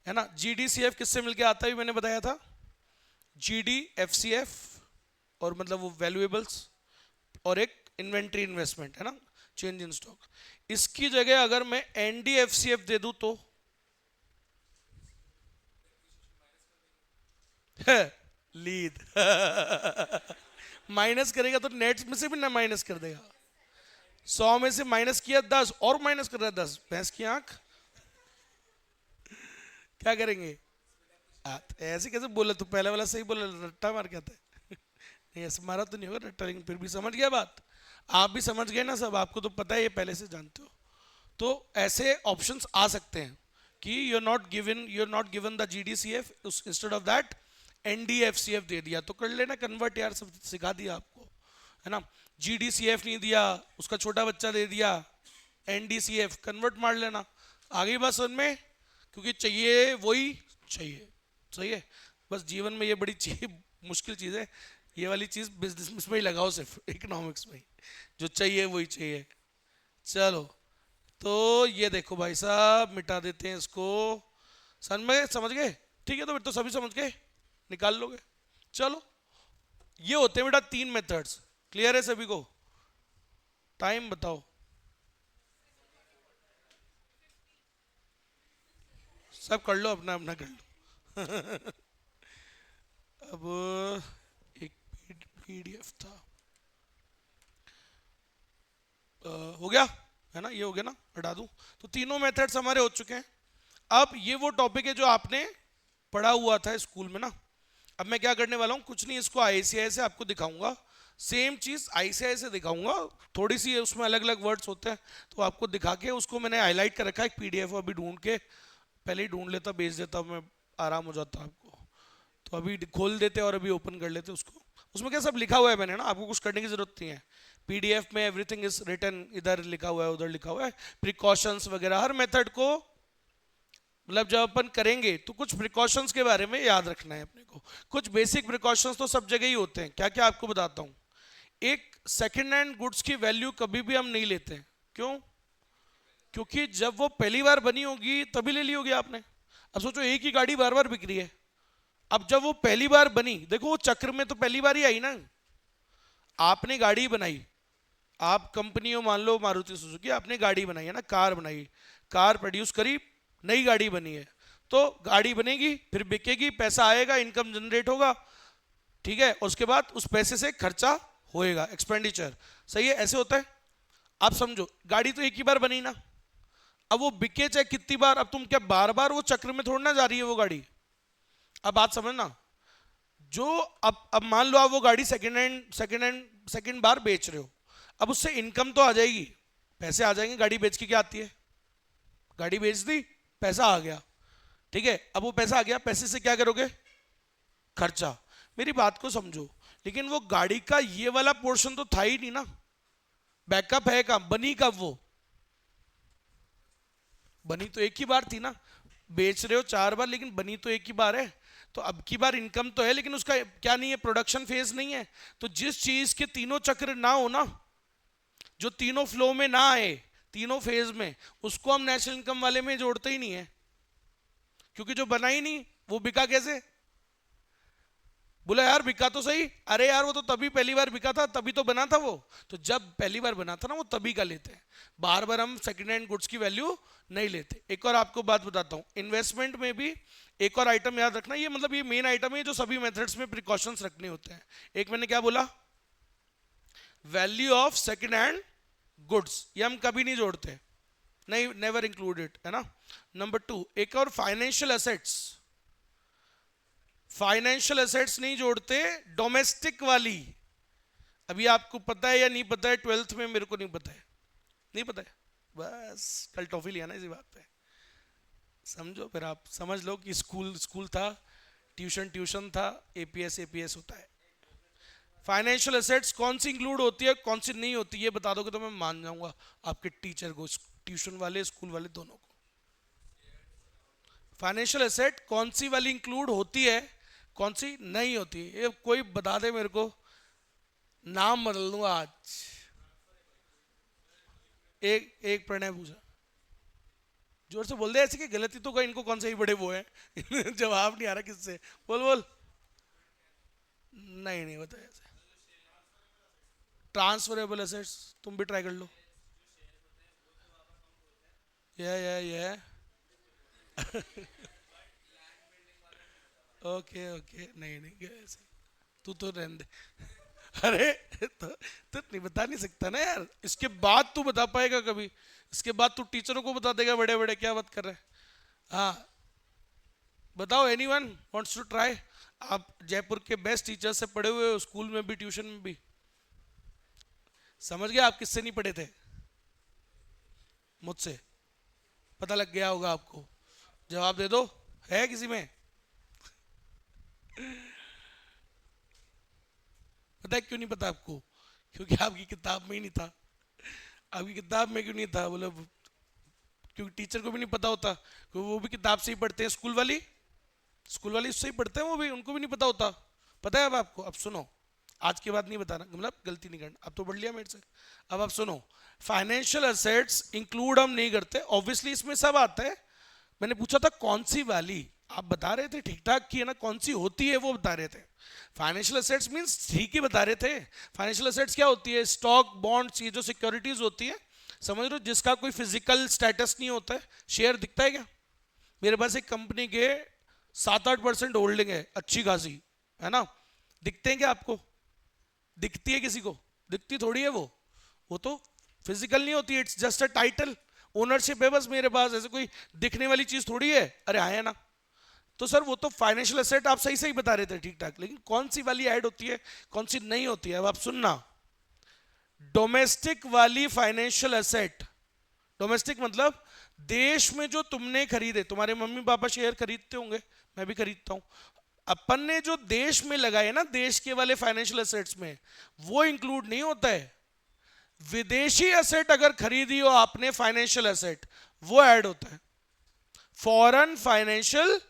है ना। जीडीसीएफ किससे मिलके आता है मैंने बताया था, जीडीएफसीएफ, और मतलब वो वैल्यूएबल्स, और एक इन्वेंट्री इन्वेस्टमेंट है ना, चेंज इन स्टॉक। इसकी जगह अगर मैं एनडीएफसीएफ दे दूं तो लीड माइनस करेगा तो नेट में से भी ना माइनस कर देगा, 100 में से माइनस किया 10 और माइनस कर रहा है 10, भैंस की आंख, क्या करेंगे, तो ऐसे कैसे बोला, तू पहले वाला सही बोला, रट्टा मार के आता है नहीं ऐसे मारा तो नहीं होगा रट्टा, लेकिन फिर भी समझ गया बात, आप भी समझ गए ना सब, आपको तो पता है ये पहले से जानते हो। तो ऐसे ऑप्शंस आ सकते हैं कि you are not given the GDCF, instead of that NDFCF दे दिया, तो कर लेना कन्वर्ट यार, सब सिखा दिया आपको, है ना। जीडीसीएफ नहीं दिया, उसका छोटा बच्चा दे दिया एनडीसीएफ, कन्वर्ट मार लेना, आगे बात समझ में? क्योंकि चाहिए वही चाहिए, सही है। बस जीवन में ये बड़ी चीज, मुश्किल चीज़ है, ये वाली चीज़ बिजनेस में ही लगाओ, सिर्फ इकोनॉमिक्स में ही, जो चाहिए वही चाहिए। चलो, तो ये देखो भाई साहब, मिटा देते हैं इसको। समझ गए? ठीक है, तो फिर तो सभी समझ गए, निकाल लोगे। चलो, ये होते हैं बेटा तीन मेथड्स। क्लियर है सभी को? टाइम बताओ। सब कर लो, अपना अपना कर लो। अब एक पीडीएफ था, हो गया है ना, ये हो गया ना, हटा दूं? तो तीनों मेथड्स हमारे हो चुके हैं। अब ये वो टॉपिक है जो आपने पढ़ा हुआ था स्कूल में ना। अब मैं क्या करने वाला हूँ, कुछ नहीं, इसको आईसीआई से आपको दिखाऊंगा, सेम चीज आईसीआई से दिखाऊंगा। थोड़ी सी उसमें अलग अलग वर्ड्स होते हैं, तो आपको दिखा के उसको मैंने हाईलाइट कर रखा है एक पीडीएफ, अभी ढूंढ के, पहले ही ढूंढ लेता, भेज देता मैं, आराम हो जाता आपको। तो अभी खोल देते और अभी ओपन कर लेते उसको। उसमें क्या सब लिखा हुआ है मैंने ना, आपको कुछ करने की जरूरत नहीं है। पीडीएफ में एवरीथिंग इज रिटन, इधर लिखा हुआ है उधर लिखा हुआ है, प्रिकॉशंस वगैरह हर मेथड को, मतलब जब अपन करेंगे तो कुछ प्रिकॉशंस के बारे में याद रखना है अपने को। कुछ बेसिक प्रिकॉशंस तो सब जगह ही होते हैं, क्या क्या आपको बताता हूँ। एक, सेकेंड हैंड गुड्स की वैल्यू कभी भी हम नहीं लेते हैं। क्यों? क्योंकि जब वो पहली बार बनी होगी तभी ले ली होगी आपने। अब सोचो, एक ही गाड़ी बार बार बिक रही है। अब जब वो पहली बार बनी, देखो वो चक्र में तो पहली बार ही आई ना। आपने गाड़ी बनाई, आप कंपनी हो, मान लो मारुति सुजुकी, आपने गाड़ी बनाई है ना, कार बनाई, कार प्रोड्यूस करी, नई गाड़ी बनी है। तो गाड़ी बनेगी, फिर बिकेगी, पैसा आएगा, इनकम जनरेट होगा, ठीक है, और उसके बाद उस पैसे से खर्चा होएगा, एक्सपेंडिचर। सही है, ऐसे होता है। आप समझो, गाड़ी तो एक ही बार बनी ना, अब वो बिके चाहे कितनी बार, अब तुम क्या बार बार वो चक्र में थोड़ा ना जा रही है वो गाड़ी। अब बात समझना, जो अब मान लो आप वो गाड़ी सेकंड बार बेच रहे हो, अब उससे इनकम तो आ जाएगी, पैसे आ जाएंगे। गाड़ी बेच के क्या आती है? गाड़ी बेच दी, पैसा आ गया, ठीक है। अब वो पैसा आ गया, पैसे से क्या करोगे? खर्चा। मेरी बात को समझो, लेकिन वो गाड़ी का ये वाला पोर्शन तो था ही नहीं ना, बैकअप है कहाँ, बनी कब वो? बनी तो एक ही बार थी ना। बेच रहे हो चार बार, लेकिन बनी तो एक ही बार है। तो अब की बार इनकम तो है, लेकिन उसका क्या नहीं है, प्रोडक्शन फेज नहीं है। तो जिस चीज के तीनों चक्र ना हो ना, जो तीनों फ्लो में ना आए, तीनों फेज में, उसको हम नेशनल इनकम वाले में जोड़ते ही नहीं है। क्योंकि जो बना ही नहीं, वो बिका कैसे? बोला यार बिका तो सही, अरे यार वो तो तभी पहली बार बिका था, तभी तो बना था वो। तो जब पहली बार बना था ना, वो तभी का लेते हैं। बार बार हम सेकंड हैंड गुड्स की वैल्यू नहीं लेते। एक और आपको बात बताता हूँ, इन्वेस्टमेंट में भी एक और आइटम याद रखना, ये मतलब ये मेन आइटम है जो सभी मेथड्स में प्रिकॉशंस रखने होते हैं। एक मैंने क्या बोला, value of second hand goods, ये हम कभी नहीं जोड़ते, नहीं, नेवर इंक्लूडेड, है ना। नंबर टू, एक और फाइनेंशियल एसेट्स, फाइनेंशियल एसेट्स नहीं जोड़ते, डोमेस्टिक वाली। अभी आपको पता है या नहीं पता है, ट्वेल्थ में मेरे को नहीं पता है, नहीं पता है, बस कल टॉफी लिया ना इसी बात पे। समझो, फिर आप समझ लो कि स्कूल स्कूल था, ट्यूशन ट्यूशन था, एपीएस एपीएस होता है। फाइनेंशियल एसेट्स कौन सी इंक्लूड होती है, कौन सी नहीं होती, ये बता दोगे तो मैं मान जाऊंगा आपके टीचर को, ट्यूशन वाले स्कूल वाले दोनों को। फाइनेंशियल एसेट कौन सी वाली इंक्लूड होती है, कौन सी नहीं होती, ये कोई बता दे मेरे को, नाम बदल दूंगा आज। एक एक प्रणय पूछा, जोर से बोल दे, ऐसे कि गलती तो कोई, इनको कौन से ही बड़े वो है। जवाब नहीं आ रहा किससे, बोल बोल। नहीं नहीं बताया ऐसे। ट्रांसफरेबल एसेट्स, तुम भी ट्राई कर लो। ये ओके ओके, नहीं नहीं ऐसे, तू तो रहने दे। अरे, तो नहीं बता नहीं सकता ना यार, इसके बाद तू बता पाएगा कभी? इसके बाद तू टीचरों को बता देगा बड़े बड़े, क्या बात कर रहे हैं? हाँ, बताओ, एनीवन वांट्स टू ट्राई? आप जयपुर के बेस्ट टीचर से पढ़े हुए हो, स्कूल में भी ट्यूशन में भी। समझ गए आप किससे नहीं पढ़े थे? मुझसे। पता लग गया होगा आपको। जवाब दे दो, है किसी में? पता है क्यों नहीं पता आपको? क्योंकि आपकी किताब में ही नहीं था। आपकी किताब में क्यों नहीं था? बोले क्योंकि टीचर को भी नहीं पता होता, क्योंकि वो भी किताब से ही पढ़ते हैं, स्कूल वाली उससे ही पढ़ते हैं, वो भी उनको भी नहीं पता होता। पता है अब आपको? अब सुनो, आज के बाद नहीं बताना, मतलब गलती नहीं करना, अब तो पढ़ लिया मेरे से। अब आप सुनो, फाइनेंशियल एसेट्स इंक्लूड हम नहीं करते, ऑब्वियसली इसमें सब आता है। मैंने पूछा था कौन सी वाली, आप बता रहे थे ठीक ठाक की है ना, कौन सी होती है वो बता रहे थे। फाइनेंशियल एसेट्स मींस ठीक ही बता रहे थे। फाइनेंशियल एसेट्स क्या होती है? स्टॉक, बॉन्ड्स, ये जो सिक्योरिटीज होती है, समझ लो, जिसका कोई फिजिकल स्टेटस नहीं होता है। शेयर दिखता है क्या? मेरे पास एक कंपनी के 7-8% होल्डिंग है, अच्छी खासी, है ना? दिखते हैं क्या आपको? दिखती है किसी को? दिखती थोड़ी है वो तो फिजिकल नहीं होती, it's just a title, ownership है बस मेरे पास, ऐसे कोई दिखने वाली चीज थोड़ी है। अरे आया ना, तो सर वो तो फाइनेंशियल एसेट आप सही सही बता रहे थे ठीक ठाक, लेकिन कौन सी वाली ऐड होती है, कौन सी नहीं होती है? अब आप सुनना, डोमेस्टिक वाली फाइनेंशियल एसेट, डोमेस्टिक मतलब देश में जो तुमने खरीदे, तुम्हारे मम्मी पापा शेयर खरीदते होंगे, मैं भी खरीदता हूं, अपन ने जो देश में लगाए ना, देश के वाले फाइनेंशियल एसेट्स में, वो इंक्लूड नहीं होता है। विदेशी एसेट अगर खरीदी हो आपने, फाइनेंशियल एसेट, वो ऐड होता है, फॉरेन फाइनेंशियल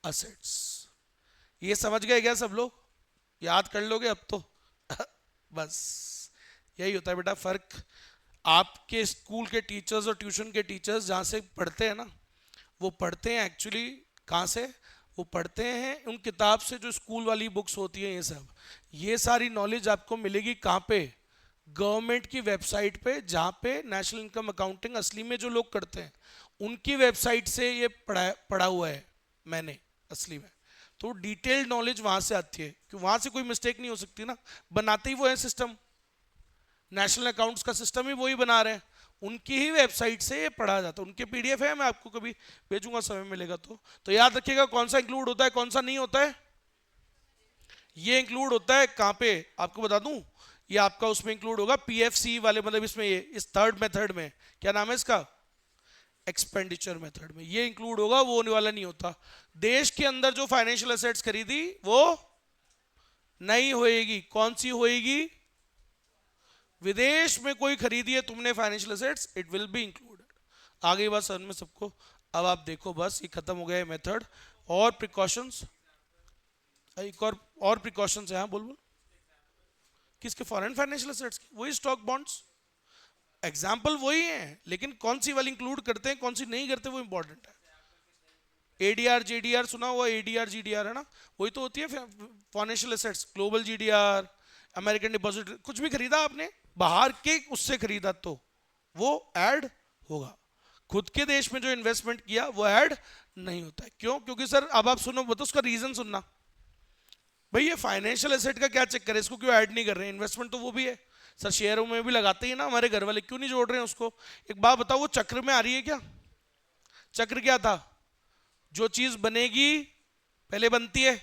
एसेट्स। ये समझ गए क्या सब लोग? याद कर लोगे अब तो? बस यही होता है बेटा फर्क। आपके स्कूल के टीचर्स और ट्यूशन के टीचर्स जहां से पढ़ते हैं ना, वो पढ़ते हैं एक्चुअली कहां से? वो पढ़ते हैं उन किताब से जो स्कूल वाली बुक्स होती हैं। ये सारी नॉलेज आपको मिलेगी कहां पे? गवर्नमेंट की वेबसाइट पे, जहां पे नेशनल इनकम अकाउंटिंग असली में जो लोग करते हैं, उनकी वेबसाइट से ये पढ़ा हुआ है मैंने असली में। तो डिटेल्ड नॉलेज वहां से आती है, कि वहां से कोई मिस्टेक नहीं हो सकती ना, बनाते ही वो है सिस्टम, नेशनल अकाउंट्स का सिस्टम ही वही बना रहे हैं, उनकी ही वेबसाइट से ये पढ़ा जाता है। उनके पीडीएफ है, मैं आपको कभी भेजूंगा समय मिलेगा तो याद रखिएगा कौन सा इंक्लूड होता है, कौन सा नहीं होता है। ये इंक्लूड होता है कहां पे, आपको बता दूं, ये आपका उसमें इंक्लूड होगा पीएफसी वाले, मतलब इसमें ये इस थर्ड मेथड में, क्या नाम है इसका? एक्सपेंडिचर मेथड में ये इंक्लूड होगा, वो होने वाला नहीं होता। देश के अंदर जो फाइनेंशियल एसेट्स खरीदी वो नहीं होएगी। कौन सी होएगी? विदेश में कोई खरीदी है तुमने financial assets, it will be included. आगे बात समझ में सबको? अब आप देखो, बस ये खत्म हो गया है मेथड। और प्रिकॉशंस, एक और प्रिकॉशंस है, हाँ बोल बोल। किसके? फॉरेन फाइनेंशियल एसेट्स की, वही स्टॉक बॉन्ड्स, एग्जाम्पल वही है, लेकिन कौन सी वाली इंक्लूड करते हैं कौन सी नहीं करते वो इंपॉर्टेंट है। एडीआर जेडीआर सुना हुआ? एडीआर जीडीआर है ना, वही तो होती है financial assets. Global GDR, American deposit, कुछ भी खरीदा आपने बाहर के, उससे खरीदा तो वो ऐड होगा। खुद के देश में जो इन्वेस्टमेंट किया वो ऐड नहीं होता है। क्यों? क्योंकि सर अब आप सुनो, बताओ उसका रीजन सुनना। भाई ये फाइनेंशियल एसेट का क्या चक्कर है, इसको क्यों ऐड नहीं कर रहे हैं? इन्वेस्टमेंट तो वो भी है सर, शेयरों में भी लगाते ही ना हमारे घर वाले, क्यों नहीं जोड़ रहे हैं उसको? एक बात बताओ, वो चक्र में आ रही है क्या? चक्र क्या था? जो चीज बनेगी पहले बनती है,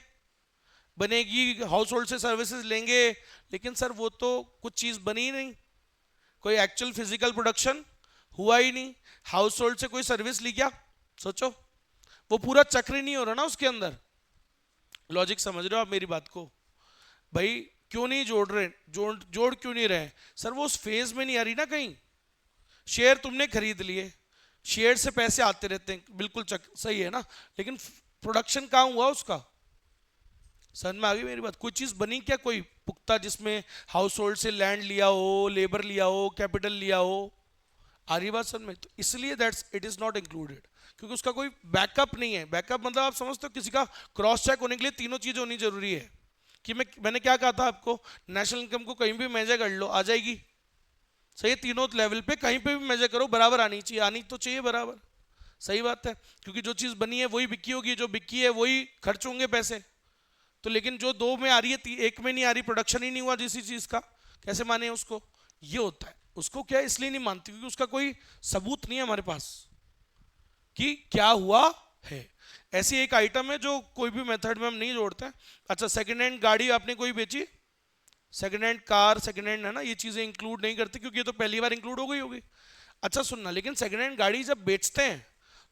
बनेगी, हाउस होल्ड से सर्विसेज लेंगे, लेकिन सर वो तो कुछ चीज बनी ही नहीं, कोई एक्चुअल फिजिकल प्रोडक्शन हुआ ही नहीं। हाउस होल्ड से कोई सर्विस ली क्या? सोचो, वो पूरा चक्र ही नहीं हो रहा ना उसके अंदर। लॉजिक समझ रहे हो आप मेरी बात को? भाई क्यों नहीं जोड़ रहे? जोड़ क्यों नहीं रहे? सर वो उस फेज में नहीं आ रही ना कहीं। शेयर तुमने खरीद लिए, शेयर से पैसे आते रहते हैं, बिल्कुल सही है ना, लेकिन प्रोडक्शन कहाँ हुआ उसका? समझ में आ गई मेरी बात? कोई चीज बनी क्या कोई पुख्ता, जिसमें हाउस होल्ड से लैंड लिया हो, लेबर लिया हो, कैपिटल लिया हो? आ रही बात समझ में? तो इसलिए that's it is not included, क्योंकि उसका कोई बैकअप नहीं है। बैकअप मतलब आप समझते हो, किसी का क्रॉस चेक होने के लिए तीनों चीजें होनी जरूरी है। कि मैंने क्या कहा था आपको, नेशनल इनकम को कहीं भी मेजर कर लो, आ जाएगी। सही, तीनों लेवल पे कहीं पे भी मेजर करो बराबर आनी चाहिए, आनी तो चाहिए बराबर। सही बात है, क्योंकि जो चीज बनी है वही बिकी होगी, जो बिकी है वही खर्च होंगे पैसे। तो लेकिन जो दो में आ रही है, एक में नहीं आ रही, प्रोडक्शन ही नहीं हुआ किसी चीज का, कैसे माने उसको? ये होता है। उसको क्या इसलिए नहीं मानती, क्योंकि उसका कोई सबूत नहीं है हमारे पास कि क्या हुआ है। ऐसी एक आइटम है जो कोई भी मेथड में हम नहीं जोड़ते हैं। अच्छा, सेकंड हैंड गाड़ी आपने कोई बेची, second hand car, second hand है ना, ये चीजें इंक्लूड नहीं करती, क्योंकि ये तो पहली बार इंक्लूड हो गई होगी। अच्छा सुनना, लेकिन सेकंड हैंड गाड़ी जब बेचते हैं,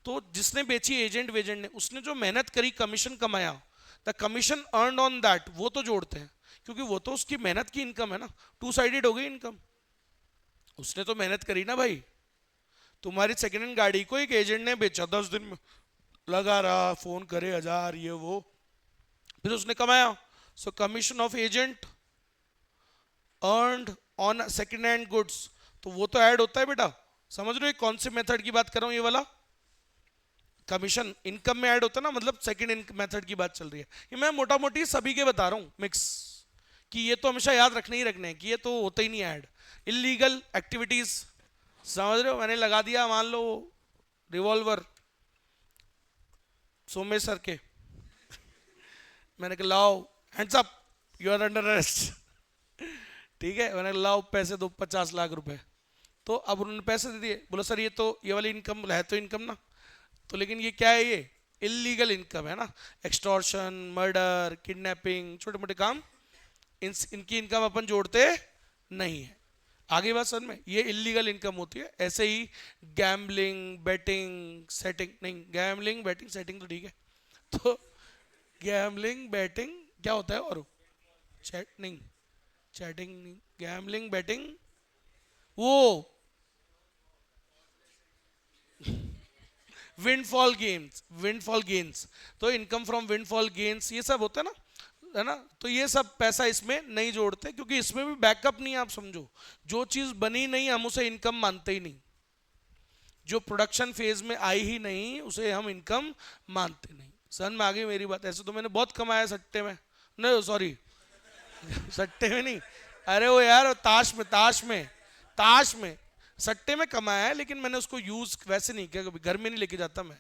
तो जिसने बेची, एजेंट वेजेंट ने, उसने जो मेहनत करी, कमीशन कमाया, the commission earn on that, वो तो जोड़ते हैं, क्योंकि वो तो उसकी मेहनत की इनकम है ना, टू साइडेड हो गई इनकम, उसने तो मेहनत करी ना भाई। तुम्हारी सेकेंड हैंड गाड़ी को एक एजेंट ने बेचा 10 दिन में, लगा रहा, फोन करे 1000 ये वो, फिर उसने कमाया। सो commission of agent earned on second hand goods, तो वो तो ऐड होता है बेटा। समझ रहे हो कौन से मेथड की बात कर रहा हूं, ये वाला कमीशन इनकम में ऐड होता है ना, मतलब सेकंड मेथड की बात चल रही है। ये मैं मोटा मोटी सभी के बता रहा हूं मिक्स, कि ये तो हमेशा याद रखने ही रखने हैं कि ये तो होता ही नहीं ऐड। इलीगल एक्टिविटीज, समझ रहे हो, मैंने लगा दिया मान लो रिवॉल्वर सोमेश सर के, मैंने कहा लाओ hands up you are under arrest, ठीक है, मैंने कहा लाओ पैसे दो 50 लाख रुपए। तो अब उन्होंने पैसे दे दिए, बोला सर ये तो ये वाली इनकम है तो इनकम ना, तो लेकिन ये क्या है, ये इलीगल इनकम है ना, एक्सटॉर्शन, मर्डर, किडनैपिंग, छोटे मोटे काम, इनकी इनकम अपन जोड़ते नहीं है। आगे बात समझ में, ये इलीगल इनकम होती है। ऐसे ही गैम्बलिंग, बेटिंग, सेटिंग, नहीं गैम्बलिंग बेटिंग सेटिंग तो ठीक है, तो गैम्बलिंग बेटिंग क्या होता है, और चैट नहीं, चैटिंग नहीं, गैम्बलिंग बेटिंग वो विंडफॉल गेम्स, विंडफॉल गेन्स, तो इनकम फ्रॉम विंडफॉल गेन्स ये सब होता है ना, तो ये सब पैसा इसमें नहीं जोड़ते, क्योंकि इसमें भी बैकअप नहीं है। आप समझो, जो चीज बनी नहीं हम उसे इनकम मानते ही नहीं, जो प्रोडक्शन फेज में आई ही नहीं उसे हम इनकम मानते नहीं। सन में आ गई मेरी बात। ऐसे तो मैंने बहुत कमाया सट्टे में, नहीं सॉरी सट्टे में नहीं, अरे वो यार ताश में, ताश में सट्टे में कमाया है, लेकिन मैंने उसको यूज वैसे नहीं किया, कभी घर में नहीं लेके जाता मैं,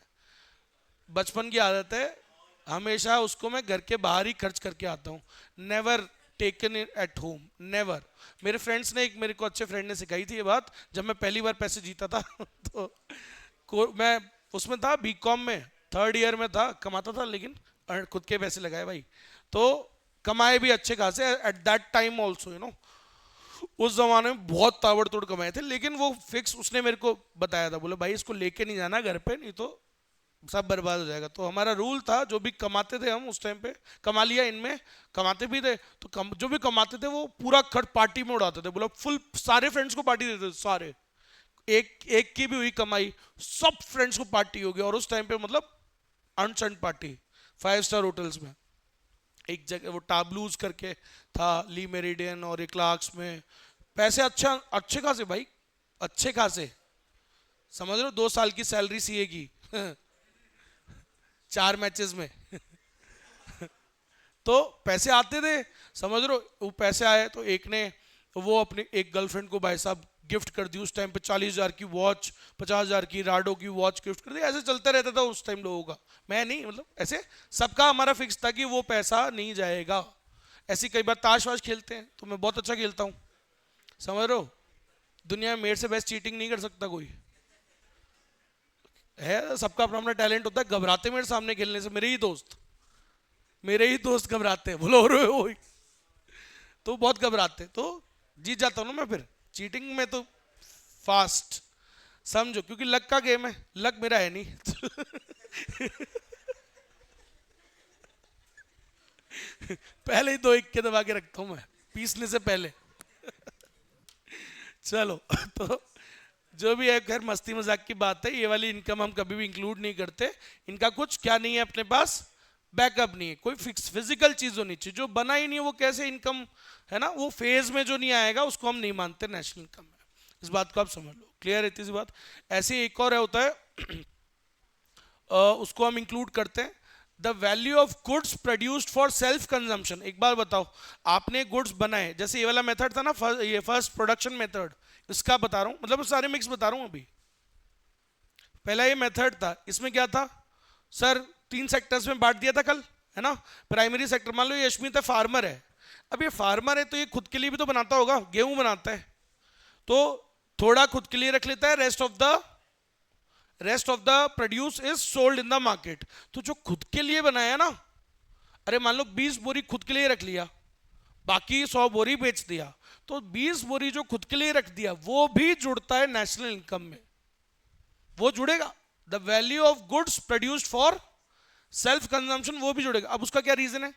बचपन की आदत है, हमेशा उसको मैं घर के बाहर ही खर्च करके आता हूँ, never taken it at home, never. मेरे फ्रेंड्स ने, एक मेरे को अच्छे फ्रेंड ने सिखाई थी ये बात, जब मैं पहली बार पैसे जीता था तो मैं उसमें था बीकॉम में, 3rd ईयर में था, कमाता था लेकिन खुद के पैसे लगाए भाई, तो कमाए भी अच्छे खासे at that time also, you know, उस जमाने में बहुत ताबड़तोड़ कमाए थे। लेकिन वो फिक्स उसने मेरे को बताया था, बोले भाई इसको लेके नहीं जाना घर पे, नहीं तो सब बर्बाद हो जाएगा। तो हमारा रूल था, जो भी कमाते थे हम उस टाइम पे, कमा लिया इनमें, कमाते भी थे तो जो भी कमाते थे वो पूरा खर्च पार्टी में उड़ाते थे, बोला फुल सारे फ्रेंड्स को पार्टी देते थे, सारे, एक की भी हुई कमाई सब फ्रेंड्स को पार्टी हो गई। और उस टाइम पे मतलब अनसंड पार्टी 5 स्टार होटल्स में, एक जगह वो टाब्लूज करके था, ली मेरिडियन और एक लाख्स में, पैसे अच्छे खासे भाई, अच्छे खासे, समझ रहे हो, 2 साल की सैलरी सीए की 4 मैचेस में तो पैसे आते थे, समझ रहे हो, वो पैसे आए तो एक ने वो अपनी एक गर्लफ्रेंड को भाई साहब गिफ्ट कर दी, उस टाइम पे 40,000 की वॉच, 50,000 की राडो की वॉच गिफ्ट कर दी। ऐसे चलता रहता था उस टाइम लोगों का, मैं नहीं, मतलब ऐसे सबका हमारा फिक्स था कि वो पैसा नहीं जाएगा। ऐसी कई बार ताश वाश खेलते हैं तो मैं बहुत अच्छा खेलता हूँ, समझ रहे हो, दुनिया में मेरे से बेस्ट चीटिंग नहीं कर सकता कोई है, सबका अपना अपना टैलेंट होता है। घबराते मेरे सामने खेलने से मेरे ही दोस्त घबराते हैं, बोलो रो तो बहुत घबराते, तो जीत जाता हूँ ना मैं फिर चीटिंग में तो फास्ट, समझो, क्योंकि लक का गेम है, लक मेरा है नहीं पहले ही 2 इक्के दबा के रखता हूं मैं पीसने से पहले चलो तो जो भी है, खैर मस्ती मजाक की बात है, ये वाली इनकम हम कभी भी इंक्लूड नहीं करते, इनका कुछ क्या नहीं है अपने पास, बैकअप नहीं है, कोई फिक्स फिजिकल चीज होनी चाहिए, जो बना ही नहीं है वो कैसे इनकम है ना, वो फेज में जो नहीं आएगा उसको हम नहीं मानते नेशनल इनकम में, इस बात को आप समझ लो, क्लियर है इतनी सी बात। ऐसे एक और है होता है उसको हम इंक्लूड करते हैं, the value of goods produced for self consumption. एक बार बताओ, आपने गुड्स बनाए, जैसे ये वाला मेथड था ना, ये फर्स्ट प्रोडक्शन मेथड, इसका बता रहा हूं, मतलब सारे मिक्स बता रहा हूं अभी। पहला ये मेथड था, इसमें क्या था सर, 3 सेक्टर्स में बांट दिया था कल, है ना, प्राइमरी सेक्टर, मान लो ये यशमीत है, फार्मर है, अब ये फार्मर है तो ये खुद के लिए भी तो बनाता होगा, गेहूं बनाता है, तो थोड़ा खुद के लिए रख लेता है, rest of the produce is sold in the market. तो जो खुद के लिए बनाया ना, अरे मान लो 20 बोरी खुद के लिए रख लिया, बाकी 100 बोरी बेच दिया, तो 20 बोरी जो खुद के लिए रख दिया वो भी जुड़ता है नेशनल इनकम में, वो जुड़ेगा। The value of goods produced for self consumption, वो भी जुड़ेगा। अब उसका क्या रीजन है,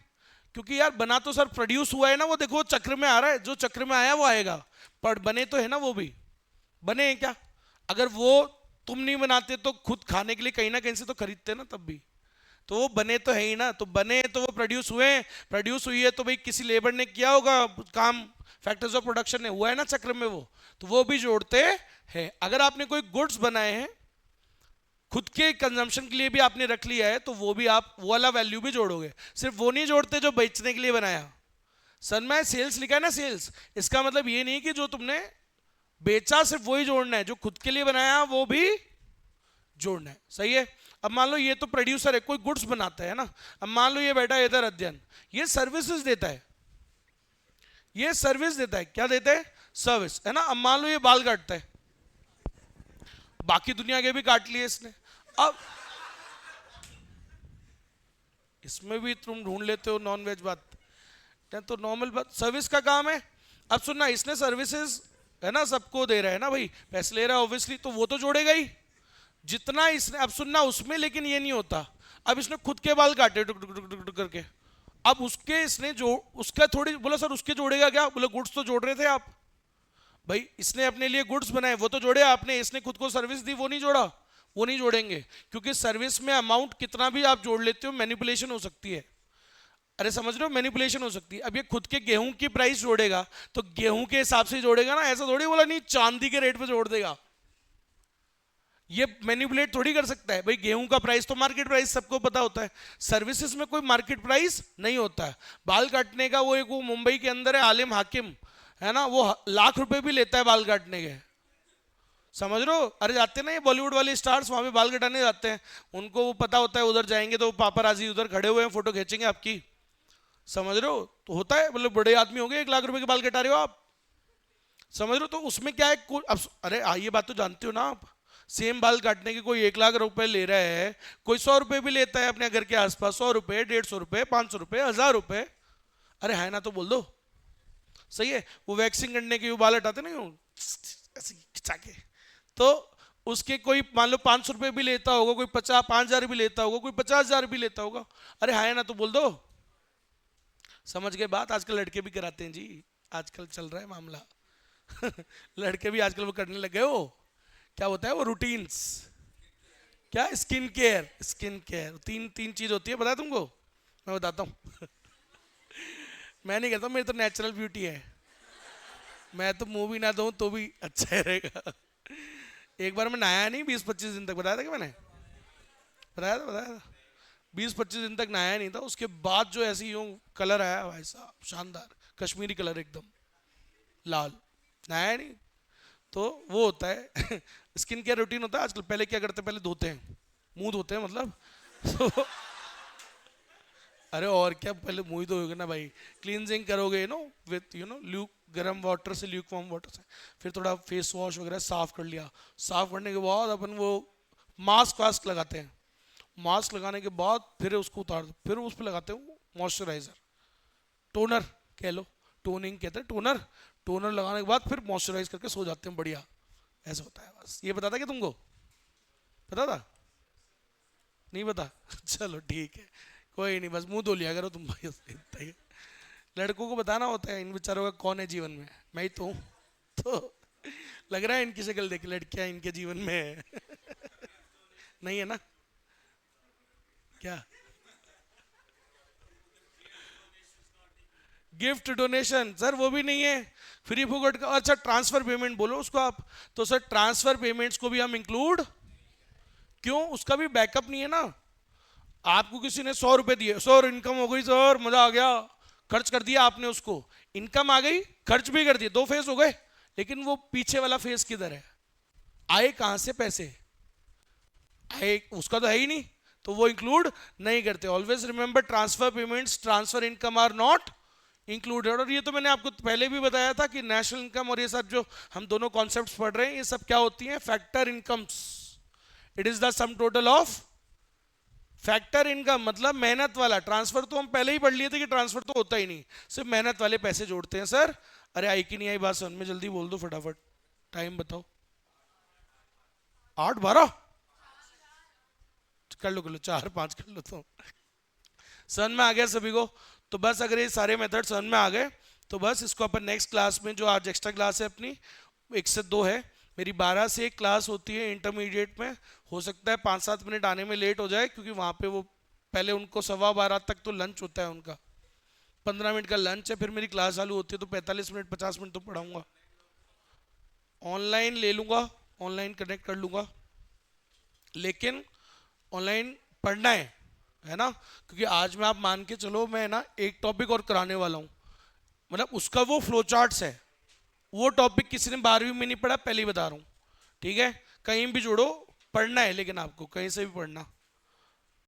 क्योंकि यार बना तो सर प्रोड्यूस हुआ है ना, वो देखो चक्र में आ रहा है, जो चक्र में आया वो आएगा, पर बने तो है ना, वो भी बने हैं क्या, अगर वो तुम नहीं बनाते तो खुद खाने के लिए कहीं ना कहीं से तो खरीदते ना तब भी। तो वो बने तो है ही ना, तो बने तो वो प्रोड्यूस हुए, प्रोड्यूस हुई है तो भाई किसी लेबर ने किया होगा काम, फैक्टर्स ऑफ प्रोडक्शन ने हुआ है ना चक्र में वो, तो वो भी जोड़ते हैं। अगर आपने कोई गुड्स बनाए हैं खुद के कंजम्पशन के लिए भी आपने रख लिया है, तो वो भी आप वो वाला वैल्यू भी जोड़ोगे। सिर्फ वो नहीं जोड़ते जो बेचने के लिए बनाया। सर में सेल्स लिखा है ना, सेल्स, इसका मतलब ये नहीं कि जो तुमने बेचा सिर्फ वही जोड़ना है, जो खुद के लिए बनाया वो भी जोड़ना है। सही है। अब मान लो ये तो प्रोड्यूसर है, कोई गुड्स बनाता है ना, अब मान लो ये बैठा है इधर अध्ययन, ये सर्विसेज देता है, ये सर्विस देता है। क्या देता है? सर्विस, है ना। अब मान लो ये बाल काटता है, बाकी दुनिया के भी काट लिए इसने, अब इसमें भी तुम ढूंढ लेते हो नॉन वेज बात, तो नॉर्मल बात, सर्विस का काम है। अब सुनना, इसने सर्विसेज है ना सबको दे रहा है ना भाई, पैसे ले रहा है ऑब्वियसली, तो वो तो जोड़ेगा ही जितना इसने। अब सुनना उसमें लेकिन ये नहीं होता, अब इसने खुद के बाल काटे टुक टुक टुक टुक टुक करके, अब उसके इसने जो उसका थोड़ी बोला सर उसके जोड़ेगा क्या, बोले गुड्स तो जोड़ रहे थे आप भाई, इसने अपने लिए गुड्स बनाए वो तो जोड़े आपने, इसने खुद को सर्विस दी वो नहीं जोड़ा, वो नहीं जोड़ेंगे, क्योंकि सर्विस में अमाउंट कितना भी आप जोड़ लेते हो मैनिपुलेशन हो सकती है। अरे समझ रहे हो, मैनिपुलेशन हो सकती है। अब ये खुद के गेहूं की प्राइस जोड़ेगा तो गेहूं के हिसाब से जोड़ेगा ना, ऐसा थोड़ी बोला नहीं चांदी के रेट पे जोड़ देगा, ये मैनिपुलेट थोड़ी कर सकता है भाई। गेहूं का प्राइस तो मार्केट प्राइस सबको पता होता है, सर्विसेज में कोई मार्केट प्राइस नहीं होता है। बाल काटने का वो एक वो मुंबई के अंदर है आलिम हाकिम, है ना, वो लाख रुपए भी लेता है बाल काटने के, समझ रहे हो। अरे जाते हैं ना ये बॉलीवुड वाले स्टार्स वहां पे बाल कटाने जाते हैं, उनको वो पता होता है उधर जाएंगे तो पापराजी उधर खड़े हुए हैं फोटो खींचेंगे आपकी, समझ रहे हो। तो होता है, मतलब बड़े आदमी हो गए 1 लाख रुपए के बाल कटा रहे हो आप, समझ रहे हो। तो उसमें क्या है अब अरे ये बात तो जानते हो ना आप, सेम बाल काटने के कोई 1 लाख रुपए ले रहा है, कोई 100 रुपए भी लेता है अपने घर के आसपास, 100 रुपए, 150 रुपए, 500 रुपए, 1000 रुपए। अरे है ना तो बोल दो, सही है। वो वैक्सिंग करने के वो बाल हटाते ना यूं ऐसे खिंचा के, तो उसके कोई मान लो 500 रुपए भी लेता होगा, कोई 5,000 भी लेता होगा, कोई 50,000 भी लेता होगा। अरे है ना तो बोल दो, समझ गए बात। आजकल लड़के भी कराते हैं जी, आजकल चल रहा है मामला लड़के भी आजकल वो करने लगे हो, क्या होता है वो रूटीन्स, क्या स्किन केयर, स्किन केयर तीन तीन चीज होती है, बताया तुमको, मैं बताता हूँ मैं नहीं कहता, मेरी तो नेचुरल ब्यूटी है, मैं तो मुंह भी ना दूं तो भी अच्छा रहेगा एक बार मैं नहाया नहीं 20-25 दिन तक, बताया था कि मैंने, बताया था 20-25 दिन तक नहाया नहीं था, उसके बाद जो ऐसी यूं कलर आया भाई साहब, शानदार कश्मीरी कलर एकदम लाल, नहाया नहीं। तो वो होता है स्किन केयर रूटीन होता है आजकल। पहले क्या करते हैं, पहले धोते हैं, मुंह धोते हैं मतलब तो अरे और क्या, पहले मुंह ही धोगे ना भाई, क्लींजिंग करोगे विथ ल्यूक गर्म वाटर से, ल्यूक वार्म वाटर से, फिर थोड़ा फेस वॉश वगैरह साफ कर लिया, साफ करने के बाद अपन वो मास्क वास्क लगाते हैं, मास्क लगाने के बाद फिर उसको उतार दो, फिर उस पर लगाते हैं मॉइस्चराइजर, टोनर कह लो, टोनिंग कहते हैं टोनर, टोनर लगाने के बाद फिर मॉइस्चराइज करके सो जाते हैं बढ़िया, ऐसा होता है। बस ये पता था कि तुमको पता था, नहीं पता चलो ठीक है, कोई नहीं, बस मुंह धो लिया करो तुम भाई, इतना ही। लड़कों को बताना होता है इन बेचारों का कौन है जीवन में, मैं ही तो हूँ तो लग रहा है इनकी शक्ल देख लड़कियां इनके जीवन में है नहीं है ना, क्या गिफ्ट डोनेशन, सर वो भी नहीं है, फ्री फुकट का। अच्छा ट्रांसफर पेमेंट बोलो उसको आप, तो सर ट्रांसफर पेमेंट्स को भी हम इंक्लूड, क्यों, उसका भी बैकअप नहीं है ना। आपको किसी ने 100 रुपए दिए, सर इनकम हो गई सर मजा आ गया, खर्च कर दिया आपने उसको, इनकम आ गई खर्च भी कर दिए, 2 फेस हो गए, लेकिन वो पीछे वाला फेस किधर है, आए कहां से पैसे, आए उसका तो है ही नहीं, तो वो इंक्लूड नहीं करते। Always remember transfer payments, transfer income are not included. और ये तो मैंने आपको पहले भी बताया था कि नेशनल इनकम और ये सब जो हम दोनों कॉन्सेप्ट्स पढ़ रहे हैं, ये सब क्या होती हैं, factor incomes. It is the sum total of factor income, मतलब मेहनत वाला। ट्रांसफर तो हम पहले ही पढ़ लिए थे कि ट्रांसफर तो होता ही नहीं, सिर्फ मेहनत वाले पैसे जोड़ते हैं। सर अरे आई कि नहीं आई बात समझ में, जल्दी बोल दो फटाफट, टाइम बताओ। 8-12 कर लो 4-5 कर लो तो समझ में आ गया सभी को। तो बस अगर ये सारे मेथड समझ में आ गए तो बस इसको अपन नेक्स्ट क्लास में, जो आज एक्स्ट्रा क्लास है अपनी 1 से 2 है, मेरी 12 से एक क्लास होती है इंटरमीडिएट में। हो सकता है 5-7 मिनट आने में लेट हो जाए, क्योंकि वहाँ पे वो पहले उनको 12:15 तक तो लंच होता है उनका, 15 मिनट का लंच है, फिर मेरी क्लास चालू होती है, तो 45 मिनट 50 मिनट तो पढ़ाऊंगा। ऑनलाइन ले लूँगा, ऑनलाइन कनेक्ट कर लूँगा, लेकिन ऑनलाइन पढ़ना है ना, क्योंकि आज मैं आप मान के चलो मैं ना एक टॉपिक और कराने वाला हूँ, मतलब उसका वो फ्लो चार्ट्स है, वो टॉपिक किसी ने 12वीं में नहीं पढ़ा, पहले ही बता रहा हूँ। ठीक है, कहीं भी जोड़ो, पढ़ना है लेकिन आपको कहीं से भी पढ़ना।